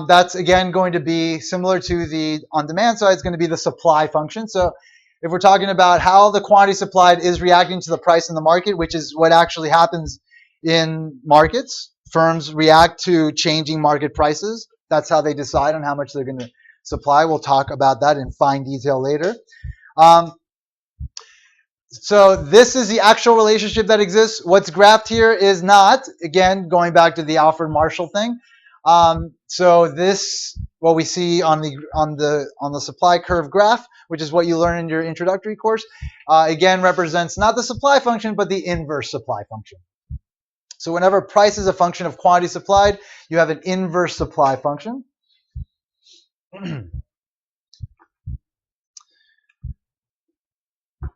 that's again going to be similar to the on demand side. It's going to be the supply function. So if we're talking about how the quantity supplied is reacting to the price in the market, which is what actually happens in markets, firms react to changing market prices. That's how they decide on how much they're going to supply. We'll talk about that in fine detail later. So this is the actual relationship that exists. What's graphed here is not, again, going back to the Alfred Marshall thing. So this, what we see on the supply curve graph, which is what you learn in your introductory course, again represents not the supply function, but the inverse supply function. So whenever price is a function of quantity supplied, you have an inverse supply function.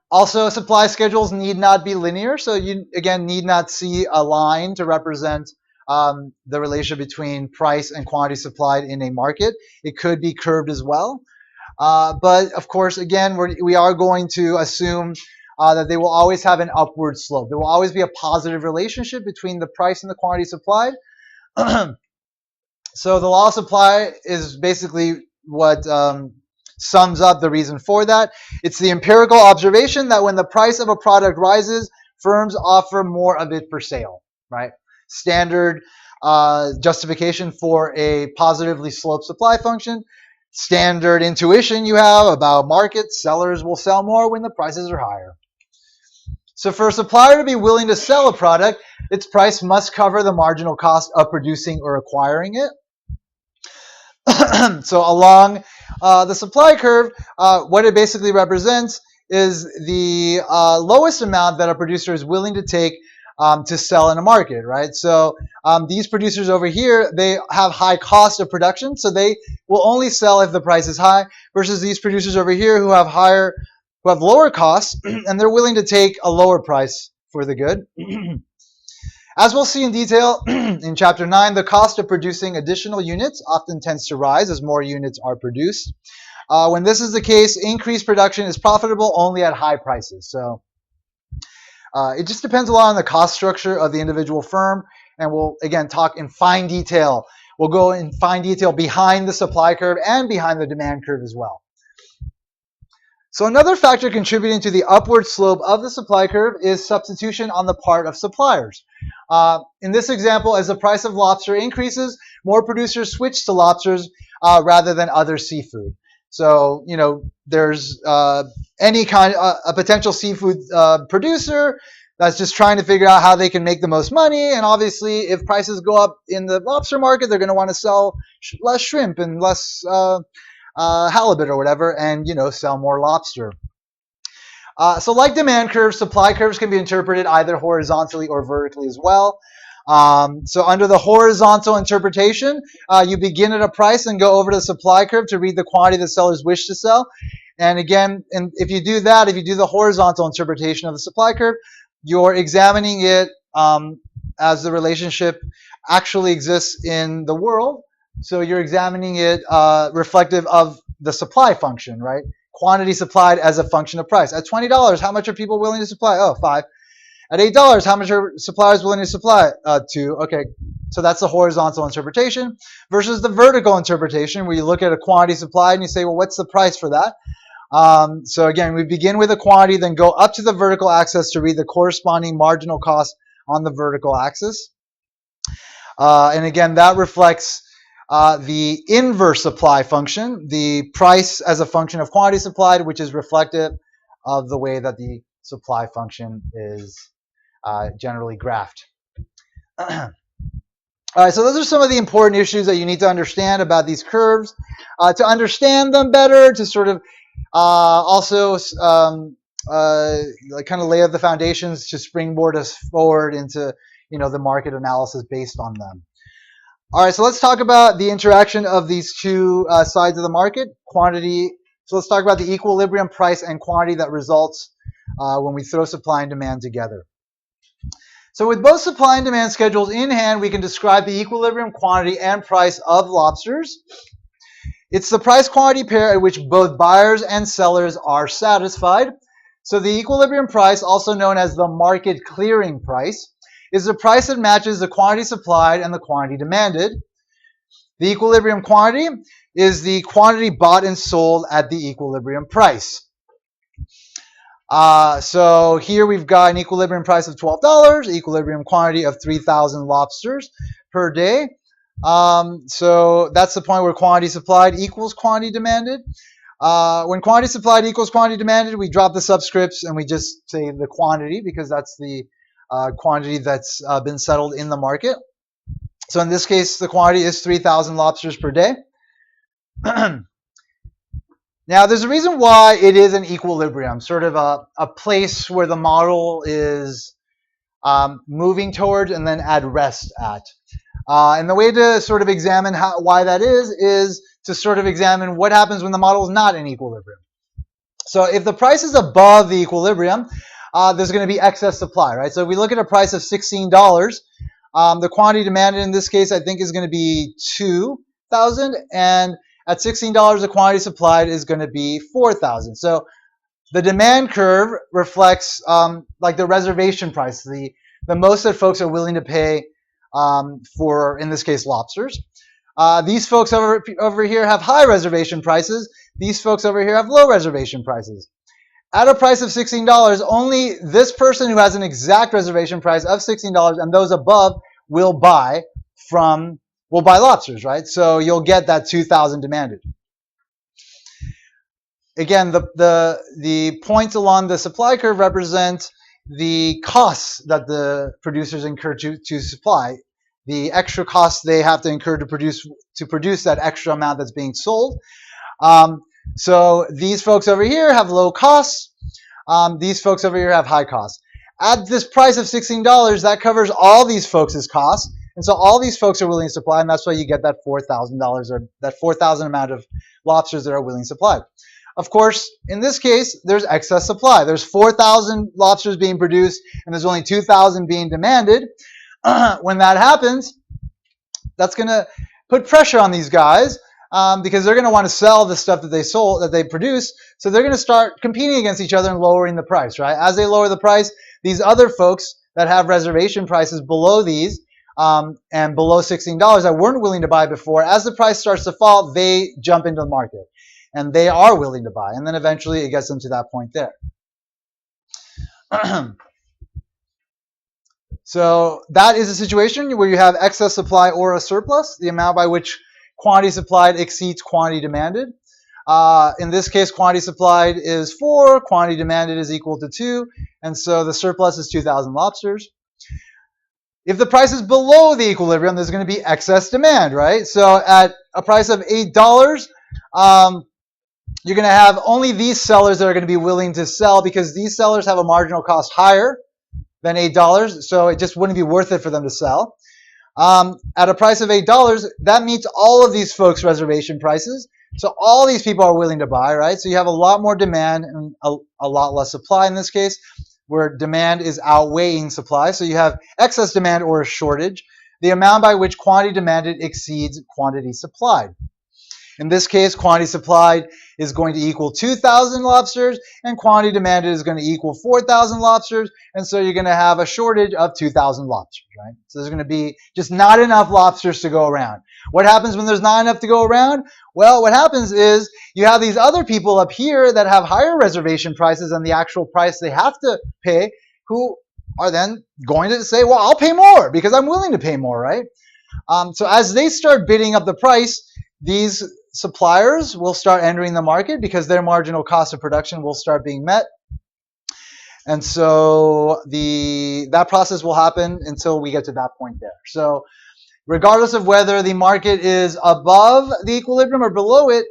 Also, supply schedules need not be linear, so you, again, need not see a line to represent the relation between price and quantity supplied in a market. It could be curved as well. But, of course, again, we are going to assume that they will always have an upward slope. There will always be a positive relationship between the price and the quantity supplied. So the law of supply is basically what sums up the reason for that. It's the empirical observation that when the price of a product rises, firms offer more of it for sale, right? Standard justification for a positively sloped supply function. standard intuition you have about markets, sellers will sell more when the prices are higher. So for a supplier to be willing to sell a product, its price must cover the marginal cost of producing or acquiring it. So along the supply curve, what it basically represents is the lowest amount that a producer is willing to take to sell in a market, right? So these producers over here, they have high cost of production, so they will only sell if the price is high, versus these producers over here who have lower costs, and they're willing to take a lower price for the good. As we'll see in detail in Chapter 9, the cost of producing additional units often tends to rise as more units are produced. When this is the case, increased production is profitable only at high prices. So it just depends a lot on the cost structure of the individual firm, and we'll, again, talk in fine detail. We'll go in fine detail behind the supply curve and behind the demand curve as well. So another factor contributing to the upward slope of the supply curve is substitution on the part of suppliers. In this example, as the price of lobster increases, more producers switch to lobsters rather than other seafood. So, you know, there's any kind of a potential seafood producer that's just trying to figure out how they can make the most money. And obviously, if prices go up in the lobster market, they're going to want to sell less shrimp and less halibut or whatever, and, you know, sell more lobster. So like demand curves, supply curves can be interpreted either horizontally or vertically as well. So under the horizontal interpretation, you begin at a price and go over to the supply curve to read the quantity the sellers wish to sell. And again, if you do that, if you do the horizontal interpretation of the supply curve, you're examining it as the relationship actually exists in the world. So you're examining it reflective of the supply function, right? Quantity supplied as a function of price. At $20, how much are people willing to supply? Oh, 5. At $8, how much are suppliers willing to supply? 2. Okay, so that's the horizontal interpretation versus the vertical interpretation, where you look at a quantity supplied and you say, well, what's the price for that? So again, we begin with a quantity, then go up to the vertical axis to read the corresponding marginal cost on the vertical axis. And again, that reflects the inverse supply function, the price as a function of quantity supplied, which is reflective of the way that the supply function is generally graphed. All right, so those are some of the important issues that you need to understand about these curves. To understand them better, to sort of also kind of lay out the foundations to springboard us forward into, you know, the market analysis based on them. All right, so let's talk about the interaction of these two sides of the market, quantity. So let's talk about the equilibrium price and quantity that results when we throw supply and demand together. So with both supply and demand schedules in hand, we can describe the equilibrium quantity and price of lobsters. It's the price-quantity pair at which both buyers and sellers are satisfied. So the equilibrium price, also known as the market clearing price, is the price that matches the quantity supplied and the quantity demanded. The equilibrium quantity is the quantity bought and sold at the equilibrium price. So here we've got an equilibrium price of $12, equilibrium quantity of 3,000 lobsters per day. So that's the point where quantity supplied equals quantity demanded. When quantity supplied equals quantity demanded, we drop the subscripts and we just say the quantity, because that's the quantity that's been settled in the market. So in this case, the quantity is 3,000 lobsters per day. Now, there's a reason why it is an equilibrium, sort of a place where the model is moving towards and then at rest at. And the way to sort of examine why that is to sort of examine what happens when the model is not in equilibrium. So if the price is above the equilibrium, there's going to be excess supply, right? So if we look at a price of $16, the quantity demanded in this case, I think, is going to be 2,000, and at $16, the quantity supplied is going to be 4,000. So the demand curve reflects like the reservation price, the most that folks are willing to pay for, in this case, lobsters. These folks over here have high reservation prices. These folks over here have low reservation prices. At a price of $16, only this person who has an exact reservation price of $16 and those above will buy lobsters, right? So you'll get that 2,000 demanded. again, the points along the supply curve represent the costs that the producers incur to supply, the extra costs they have to incur to produce that extra amount that's being sold. So these folks over here have low costs. These folks over here have high costs. At this price of $16, that covers all these folks' costs. And so all these folks are willing to supply, and that's why you get that $4,000 or that 4,000 amount of lobsters that are willing to supply. Of course, in this case, there's excess supply. There's 4,000 lobsters being produced, and there's only 2,000 being demanded. When that happens, that's going to put pressure on these guys because they're going to want to sell the stuff that they produce. So they're going to start competing against each other and lowering the price, right? As they lower the price, these other folks that have reservation prices below these and below $16 that weren't willing to buy before, as the price starts to fall, they jump into the market and they are willing to buy. And then eventually it gets them to that point there. So that is a situation where you have excess supply or a surplus, the amount by which quantity supplied exceeds quantity demanded. In this case, quantity supplied is 4, quantity demanded is equal to 2, and so the surplus is 2,000 lobsters. If the price is below the equilibrium, there's going to be excess demand, right? So at a price of $8, you're going to have only these sellers that are going to be willing to sell because these sellers have a marginal cost higher than $8, so it just wouldn't be worth it for them to sell. At a price of $8, that meets all of these folks' reservation prices. So all these people are willing to buy, right? So you have a lot more demand and a lot less supply in this case, where demand is outweighing supply. So you have excess demand or a shortage, the amount by which quantity demanded exceeds quantity supplied. In this case, quantity supplied is going to equal 2,000 lobsters, and quantity demanded is going to equal 4,000 lobsters, and so you're going to have a shortage of 2,000 lobsters, right? So there's going to be just not enough lobsters to go around. What happens when there's not enough to go around? Well, what happens is you have these other people up here that have higher reservation prices than the actual price they have to pay, who are then going to say, well, I'll pay more because I'm willing to pay more, right? So as they start bidding up the price, these suppliers will start entering the market because their marginal cost of production will start being met. And so that process will happen until we get to that point there. So regardless of whether the market is above the equilibrium or below it,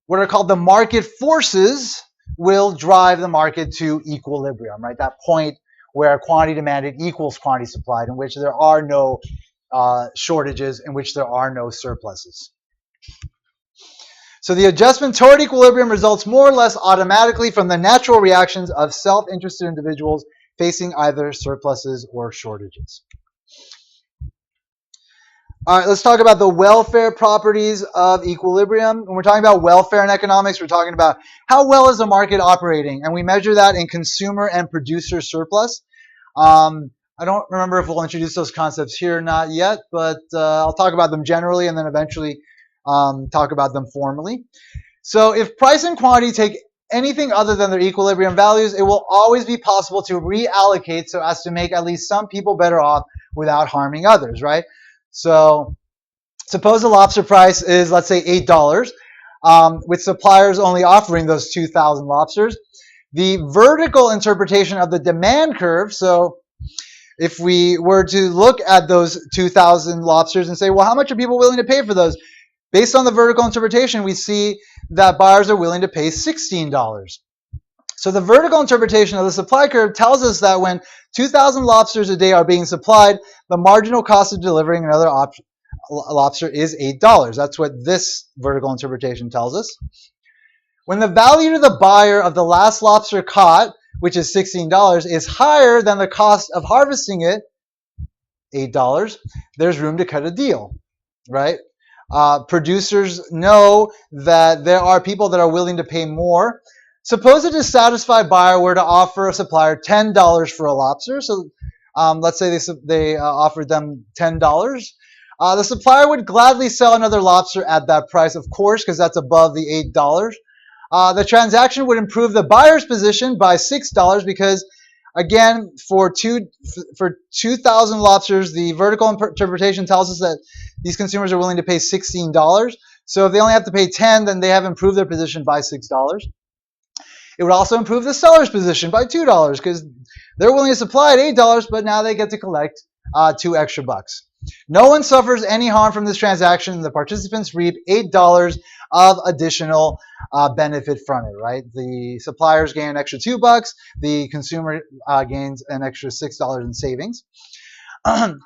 what are called the market forces will drive the market to equilibrium, right? That point where quantity demanded equals quantity supplied, in which there are no shortages, in which there are no surpluses. So the adjustment toward equilibrium results more or less automatically from the natural reactions of self-interested individuals facing either surpluses or shortages. All right, let's talk about the welfare properties of equilibrium. When we're talking about welfare in economics, we're talking about how well is the market operating, and we measure that in consumer and producer surplus. I don't remember if we'll introduce those concepts here or not yet, but I'll talk about them generally and then eventually talk about them formally. So if price and quantity take anything other than their equilibrium values, it will always be possible to reallocate so as to make at least some people better off without harming others, right? So suppose the lobster price is, let's say, $8, with suppliers only offering those 2,000 lobsters. The vertical interpretation of the demand curve, so if we were to look at those 2,000 lobsters and say, well, how much are people willing to pay for those? Based on the vertical interpretation, we see that buyers are willing to pay $16. So the vertical interpretation of the supply curve tells us that when 2,000 lobsters a day are being supplied, the marginal cost of delivering another lobster is $8. That's what this vertical interpretation tells us. When the value to the buyer of the last lobster caught, which is $16, is higher than the cost of harvesting it, $8, there's room to cut a deal, right? Producers know that there are people that are willing to pay more. Suppose a dissatisfied buyer were to offer a supplier $10 for a lobster. So let's say they offered them $10. The supplier would gladly sell another lobster at that price, of course, because that's above the $8. The transaction would improve the buyer's position by $6 because, again, for 2,000 lobsters, the vertical interpretation tells us that these consumers are willing to pay $16. So if they only have to pay $10, then they have improved their position by $6. It would also improve the seller's position by $2 because they're willing to supply at $8, but now they get to collect $2 extra. No one suffers any harm from this transaction. The participants reap $8 of additional benefit from it, right? The suppliers gain an extra $2. The consumer gains an extra $6 in savings.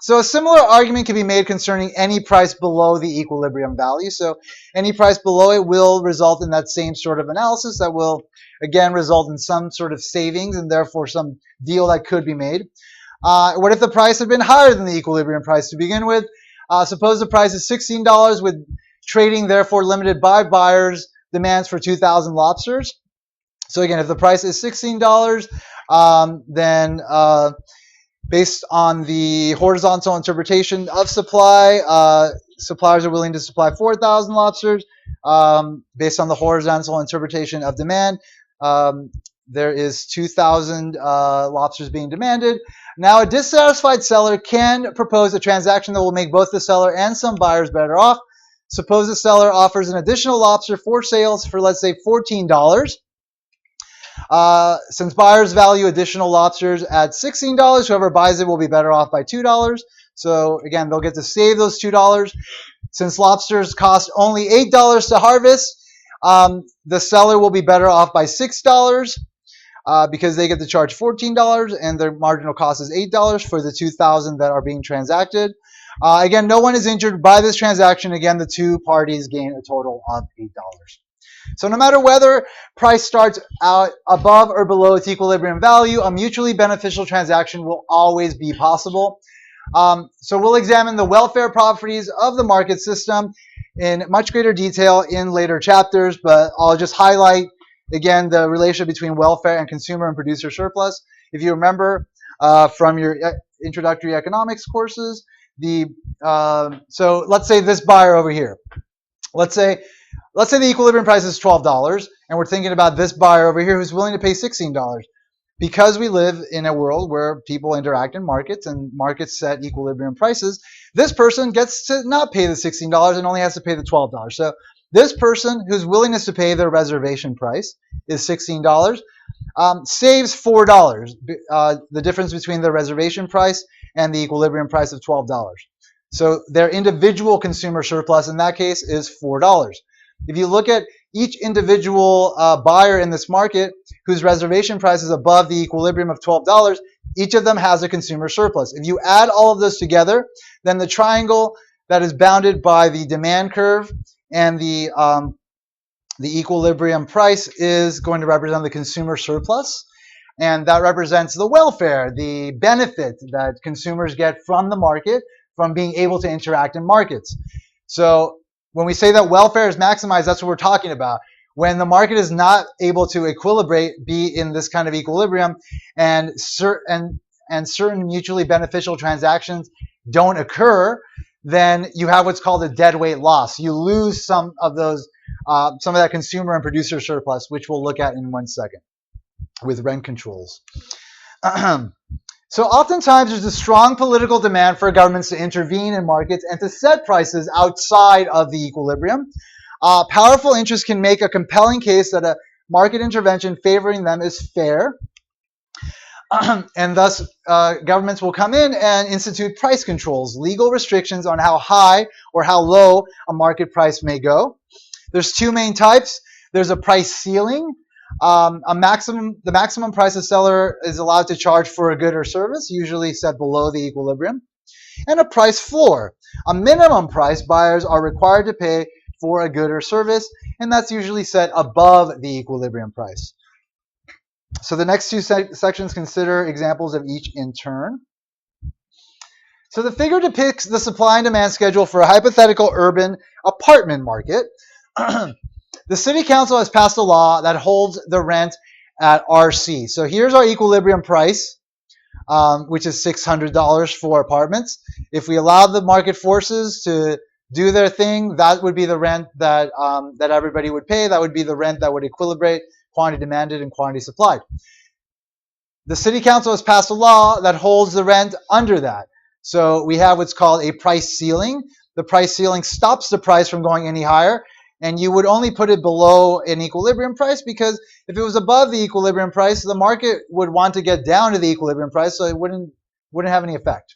So a similar argument can be made concerning any price below the equilibrium value. So any price below it will result in that same sort of analysis that will, again, result in some sort of savings and therefore some deal that could be made. What if the price had been higher than the equilibrium price to begin with? Suppose the price is $16 with trading therefore limited by buyers' demands for 2,000 lobsters. So again, if the price is $16, then based on the horizontal interpretation of supply, suppliers are willing to supply 4,000 lobsters. Based on the horizontal interpretation of demand, there is 2,000 lobsters being demanded. Now, a dissatisfied seller can propose a transaction that will make both the seller and some buyers better off. Suppose the seller offers an additional lobster for sales for, let's say, $14. Since buyers value additional lobsters at $16, whoever buys it will be better off by $2. So again, they'll get to save those $2. Since lobsters cost only $8 to harvest, the seller will be better off by $6 because they get to charge $14 and their marginal cost is $8 for the 2,000 that are being transacted. Again, no one is injured by this transaction. Again, the two parties gain a total of $8. So no matter whether price starts out above or below its equilibrium value, a mutually beneficial transaction will always be possible. So we'll examine the welfare properties of the market system in much greater detail in later chapters, but I'll just highlight again the relationship between welfare and consumer and producer surplus. If you remember from your introductory economics courses, so let's say this buyer over here. Let's say the equilibrium price is $12, and we're thinking about this buyer over here who's willing to pay $16. Because we live in a world where people interact in markets and markets set equilibrium prices, this person gets to not pay the $16 and only has to pay the $12. So this person whose willingness to pay their reservation price is $16 saves $4, the difference between the reservation price and the equilibrium price of $12. So their individual consumer surplus in that case is $4. If you look at each individual buyer in this market whose reservation price is above the equilibrium of $12, each of them has a consumer surplus. If you add all of those together, then the triangle that is bounded by the demand curve and the equilibrium price is going to represent the consumer surplus. And that represents the welfare, the benefit that consumers get from the market, from being able to interact in markets. So when we say that welfare is maximized, that's what we're talking about. When the market is not able to equilibrate, be in this kind of equilibrium, and certain mutually beneficial transactions don't occur, then you have what's called a deadweight loss. You lose some of that consumer and producer surplus, which we'll look at in 1 second with rent controls. So oftentimes there's a strong political demand for governments to intervene in markets and to set prices outside of the equilibrium. Powerful interests can make a compelling case that a market intervention favoring them is fair. And thus, governments will come in and institute price controls, legal restrictions on how high or how low a market price may go. There's two main types. There's a price ceiling. The maximum price a seller is allowed to charge for a good or service, usually set below the equilibrium. And a price floor, a minimum price buyers are required to pay for a good or service, and that's usually set above the equilibrium price. So the next two sections consider examples of each in turn. So the figure depicts the supply and demand schedule for a hypothetical urban apartment market. The city council has passed a law that holds the rent at RC. So here's our equilibrium price, which is $600 for apartments. If we allow the market forces to do their thing, that would be the rent that everybody would pay. That would be the rent that would equilibrate quantity demanded and quantity supplied. The city council has passed a law that holds the rent under that. So we have what's called a price ceiling. The price ceiling stops the price from going any higher, and you would only put it below an equilibrium price, because if it was above the equilibrium price, the market would want to get down to the equilibrium price, so it wouldn't have any effect.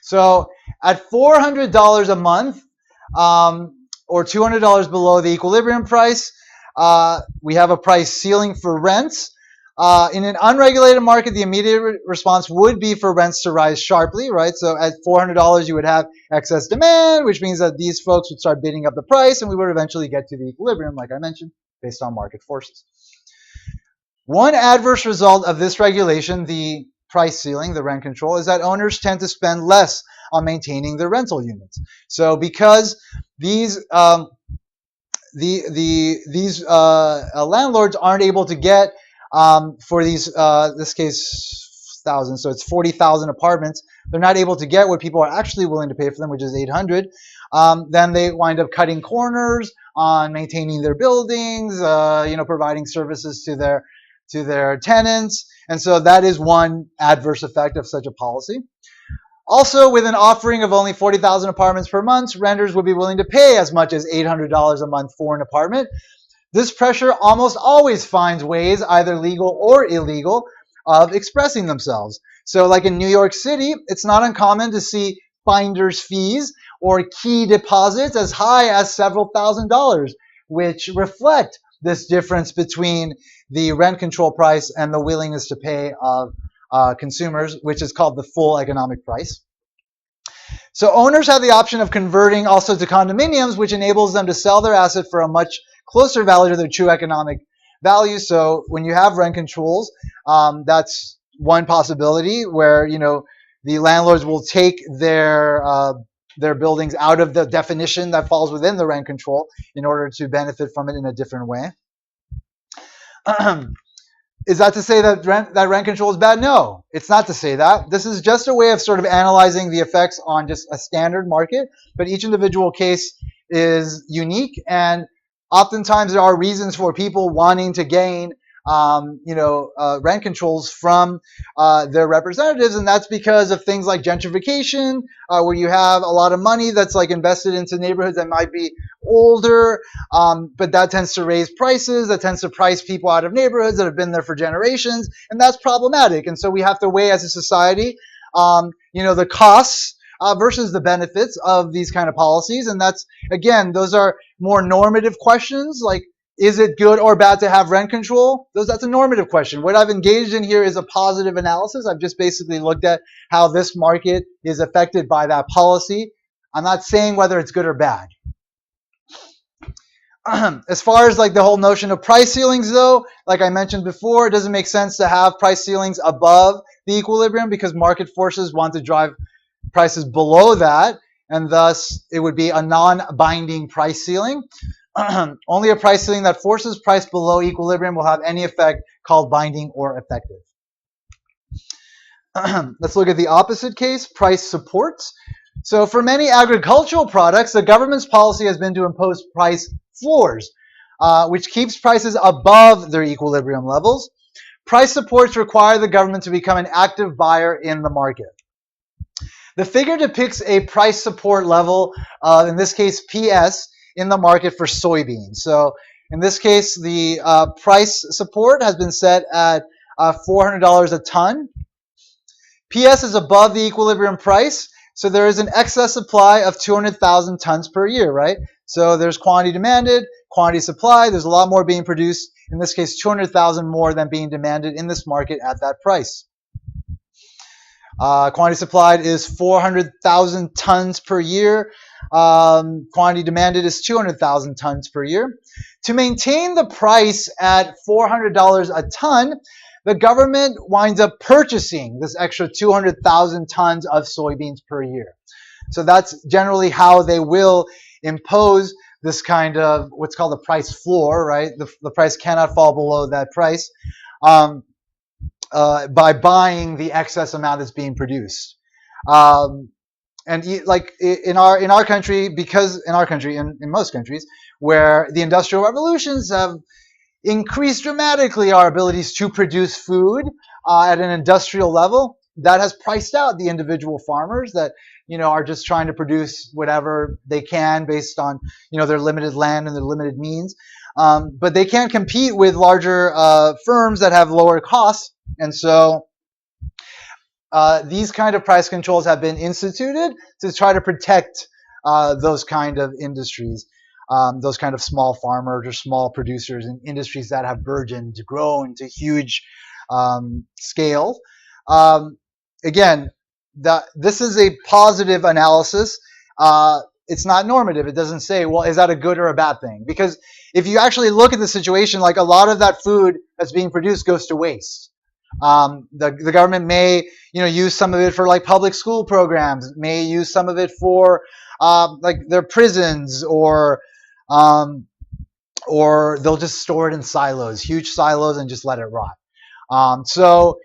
So at $400 a month, or $200 below the equilibrium price, we have a price ceiling for rents. In an unregulated market, the immediate response would be for rents to rise sharply, right? So at $400, you would have excess demand, which means that these folks would start bidding up the price, and we would eventually get to the equilibrium, like I mentioned, based on market forces. One adverse result of this regulation, the price ceiling, the rent control, is that owners tend to spend less on maintaining their rental units. So because these landlords aren't able to get for these this case thousands, so it's 40,000 apartments, they're not able to get what people are actually willing to pay for them, which is 800. Then they wind up cutting corners on maintaining their buildings, providing services to their tenants, and so that is one adverse effect of such a policy. Also, with an offering of only 40,000 apartments per month, renters would be willing to pay as much as $800 a month for an apartment. This pressure almost always finds ways, either legal or illegal, of expressing themselves. So like in New York City, it's not uncommon to see finder's fees or key deposits as high as several $1,000s, which reflect this difference between the rent control price and the willingness to pay of consumers, which is called the full economic price. So owners have the option of converting also to condominiums, which enables them to sell their asset for a much closer value to their true economic value. So when you have rent controls, that's one possibility where the landlords will take their buildings out of the definition that falls within the rent control in order to benefit from it in a different way. Is that to say that rent control is bad? No, it's not to say that. This is just a way of sort of analyzing the effects on just a standard market, but each individual case is unique, and oftentimes there are reasons for people wanting to gain rent controls from their representatives, and that's because of things like gentrification, where you have a lot of money that's like invested into neighborhoods that might be older, but that tends to raise prices, that tends to price people out of neighborhoods that have been there for generations, and that's problematic. And so we have to weigh as a society, the costs versus the benefits of these kind of policies, and that's, again, those are more normative questions, like, is it good or bad to have rent control? That's a normative question. What I've engaged in here is a positive analysis. I've just basically looked at how this market is affected by that policy. I'm not saying whether it's good or bad. As far as like the whole notion of price ceilings, though, like I mentioned before, it doesn't make sense to have price ceilings above the equilibrium because market forces want to drive prices below that, and thus it would be a non-binding price ceiling. Only a price ceiling that forces price below equilibrium will have any effect called binding or effective. Let's look at the opposite case, price supports. So for many agricultural products, the government's policy has been to impose price floors, which keeps prices above their equilibrium levels. Price supports require the government to become an active buyer in the market. The figure depicts a price support level, in this case PS, in the market for soybeans. So in this case, the price support has been set at $400 a ton. PS is above the equilibrium price, so there is an excess supply of 200,000 tons per year, right? So there's quantity demanded, quantity supply, there's a lot more being produced, in this case 200,000 more than being demanded in this market at that price. Quantity supplied is 400,000 tons per year. Quantity demanded is 200,000 tons per year. To maintain the price at $400 a ton, the government winds up purchasing this extra 200,000 tons of soybeans per year. So that's generally how they will impose this kind of what's called a price floor, right? The price cannot fall below that price by buying the excess amount that's being produced. And like in our country, because in our country, in most countries, where the industrial revolutions have increased dramatically our abilities to produce food at an industrial level, that has priced out the individual farmers that are just trying to produce whatever they can based on their limited land and their limited means. But they can't compete with larger firms that have lower costs, and so these kind of price controls have been instituted to try to protect those kind of industries, those kind of small farmers or small producers and industries that have burgeoned, grown to huge scale. Again, this is a positive analysis. It's not normative. It doesn't say, well, is that a good or a bad thing? Because if you actually look at the situation, like a lot of that food that's being produced goes to waste. The government may use some of it for like public school programs, may use some of it for like their prisons, or they'll just store it in silos, huge silos, and just let it rot. So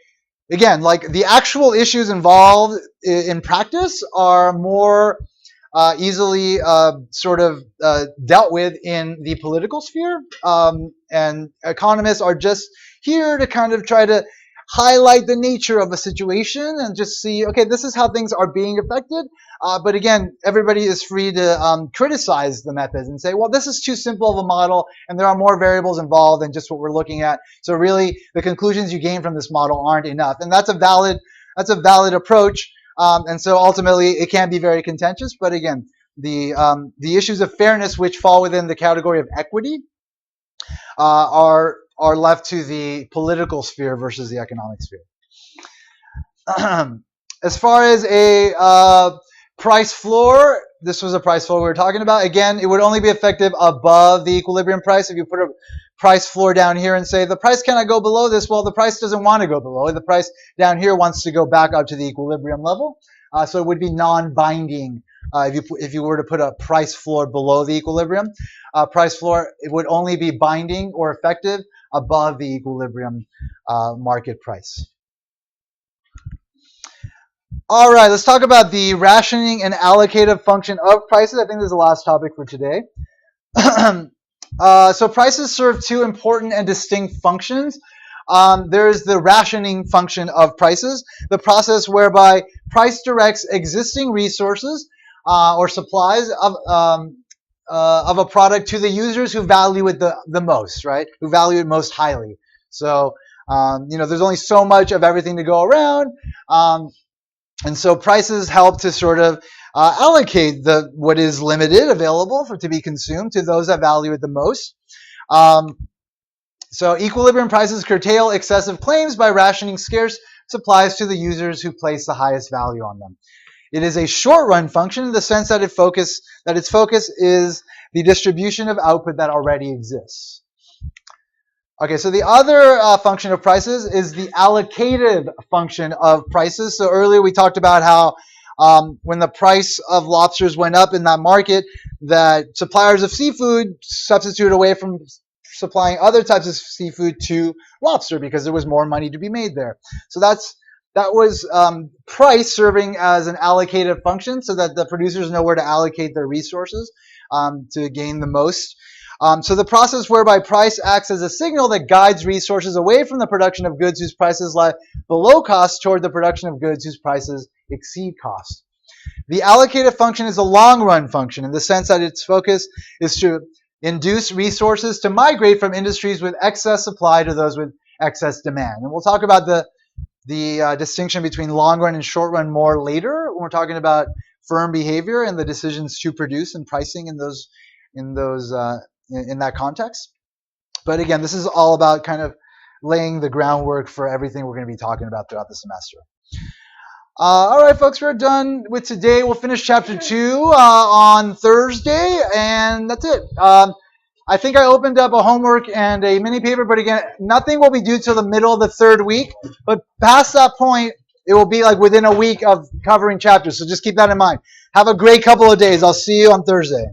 again, like the actual issues involved in practice are more easily sort of dealt with in the political sphere, and economists are just here to kind of try to highlight the nature of a situation and just see, okay, this is how things are being affected. But again, everybody is free to criticize the methods and say, well, this is too simple of a model and there are more variables involved than just what we're looking at. So really, the conclusions you gain from this model aren't enough. And that's a valid approach. And so ultimately, it can be very contentious. But again, the issues of fairness, which fall within the category of equity, are left to the political sphere versus the economic sphere. As far as a price floor, this was a price floor we were talking about. Again, it would only be effective above the equilibrium price. If you put a price floor down here and say the price cannot go below this, well, the price doesn't want to go below. The price down here wants to go back up to the equilibrium level. So it would be non-binding if you were to put a price floor below the equilibrium. Price floor, it would only be binding or effective above the equilibrium market price. All right, let's talk about the rationing and allocative function of prices. I think this is the last topic for today. So prices serve two important and distinct functions. There's the rationing function of prices, the process whereby price directs existing resources or supplies of a product to the users who value it the most, right? Who value it most highly. So, there's only so much of everything to go around. And so prices help to sort of allocate what is limited available to be consumed to those that value it the most. So equilibrium prices curtail excessive claims by rationing scarce supplies to the users who place the highest value on them. It is a short-run function in the sense that its focus is the distribution of output that already exists. Okay, so the other function of prices is the allocative function of prices. So earlier we talked about how when the price of lobsters went up in that market, that suppliers of seafood substituted away from supplying other types of seafood to lobster because there was more money to be made there. So that was price serving as an allocative function so that the producers know where to allocate their resources to gain the most. So the process whereby price acts as a signal that guides resources away from the production of goods whose prices lie below cost toward the production of goods whose prices exceed cost. The allocative function is a long-run function in the sense that its focus is to induce resources to migrate from industries with excess supply to those with excess demand. And we'll talk about the distinction between long-run and short-run more later when we're talking about firm behavior and the decisions to produce and pricing in that context. But again, this is all about kind of laying the groundwork for everything we're going to be talking about throughout the semester. All right, folks, we're done with today. We'll finish chapter 2 on Thursday, and that's it. I think I opened up a homework and a mini paper, but again, nothing will be due till the middle of the third week. But past that point, it will be like within a week of covering chapters. So just keep that in mind. Have a great couple of days. I'll see you on Thursday.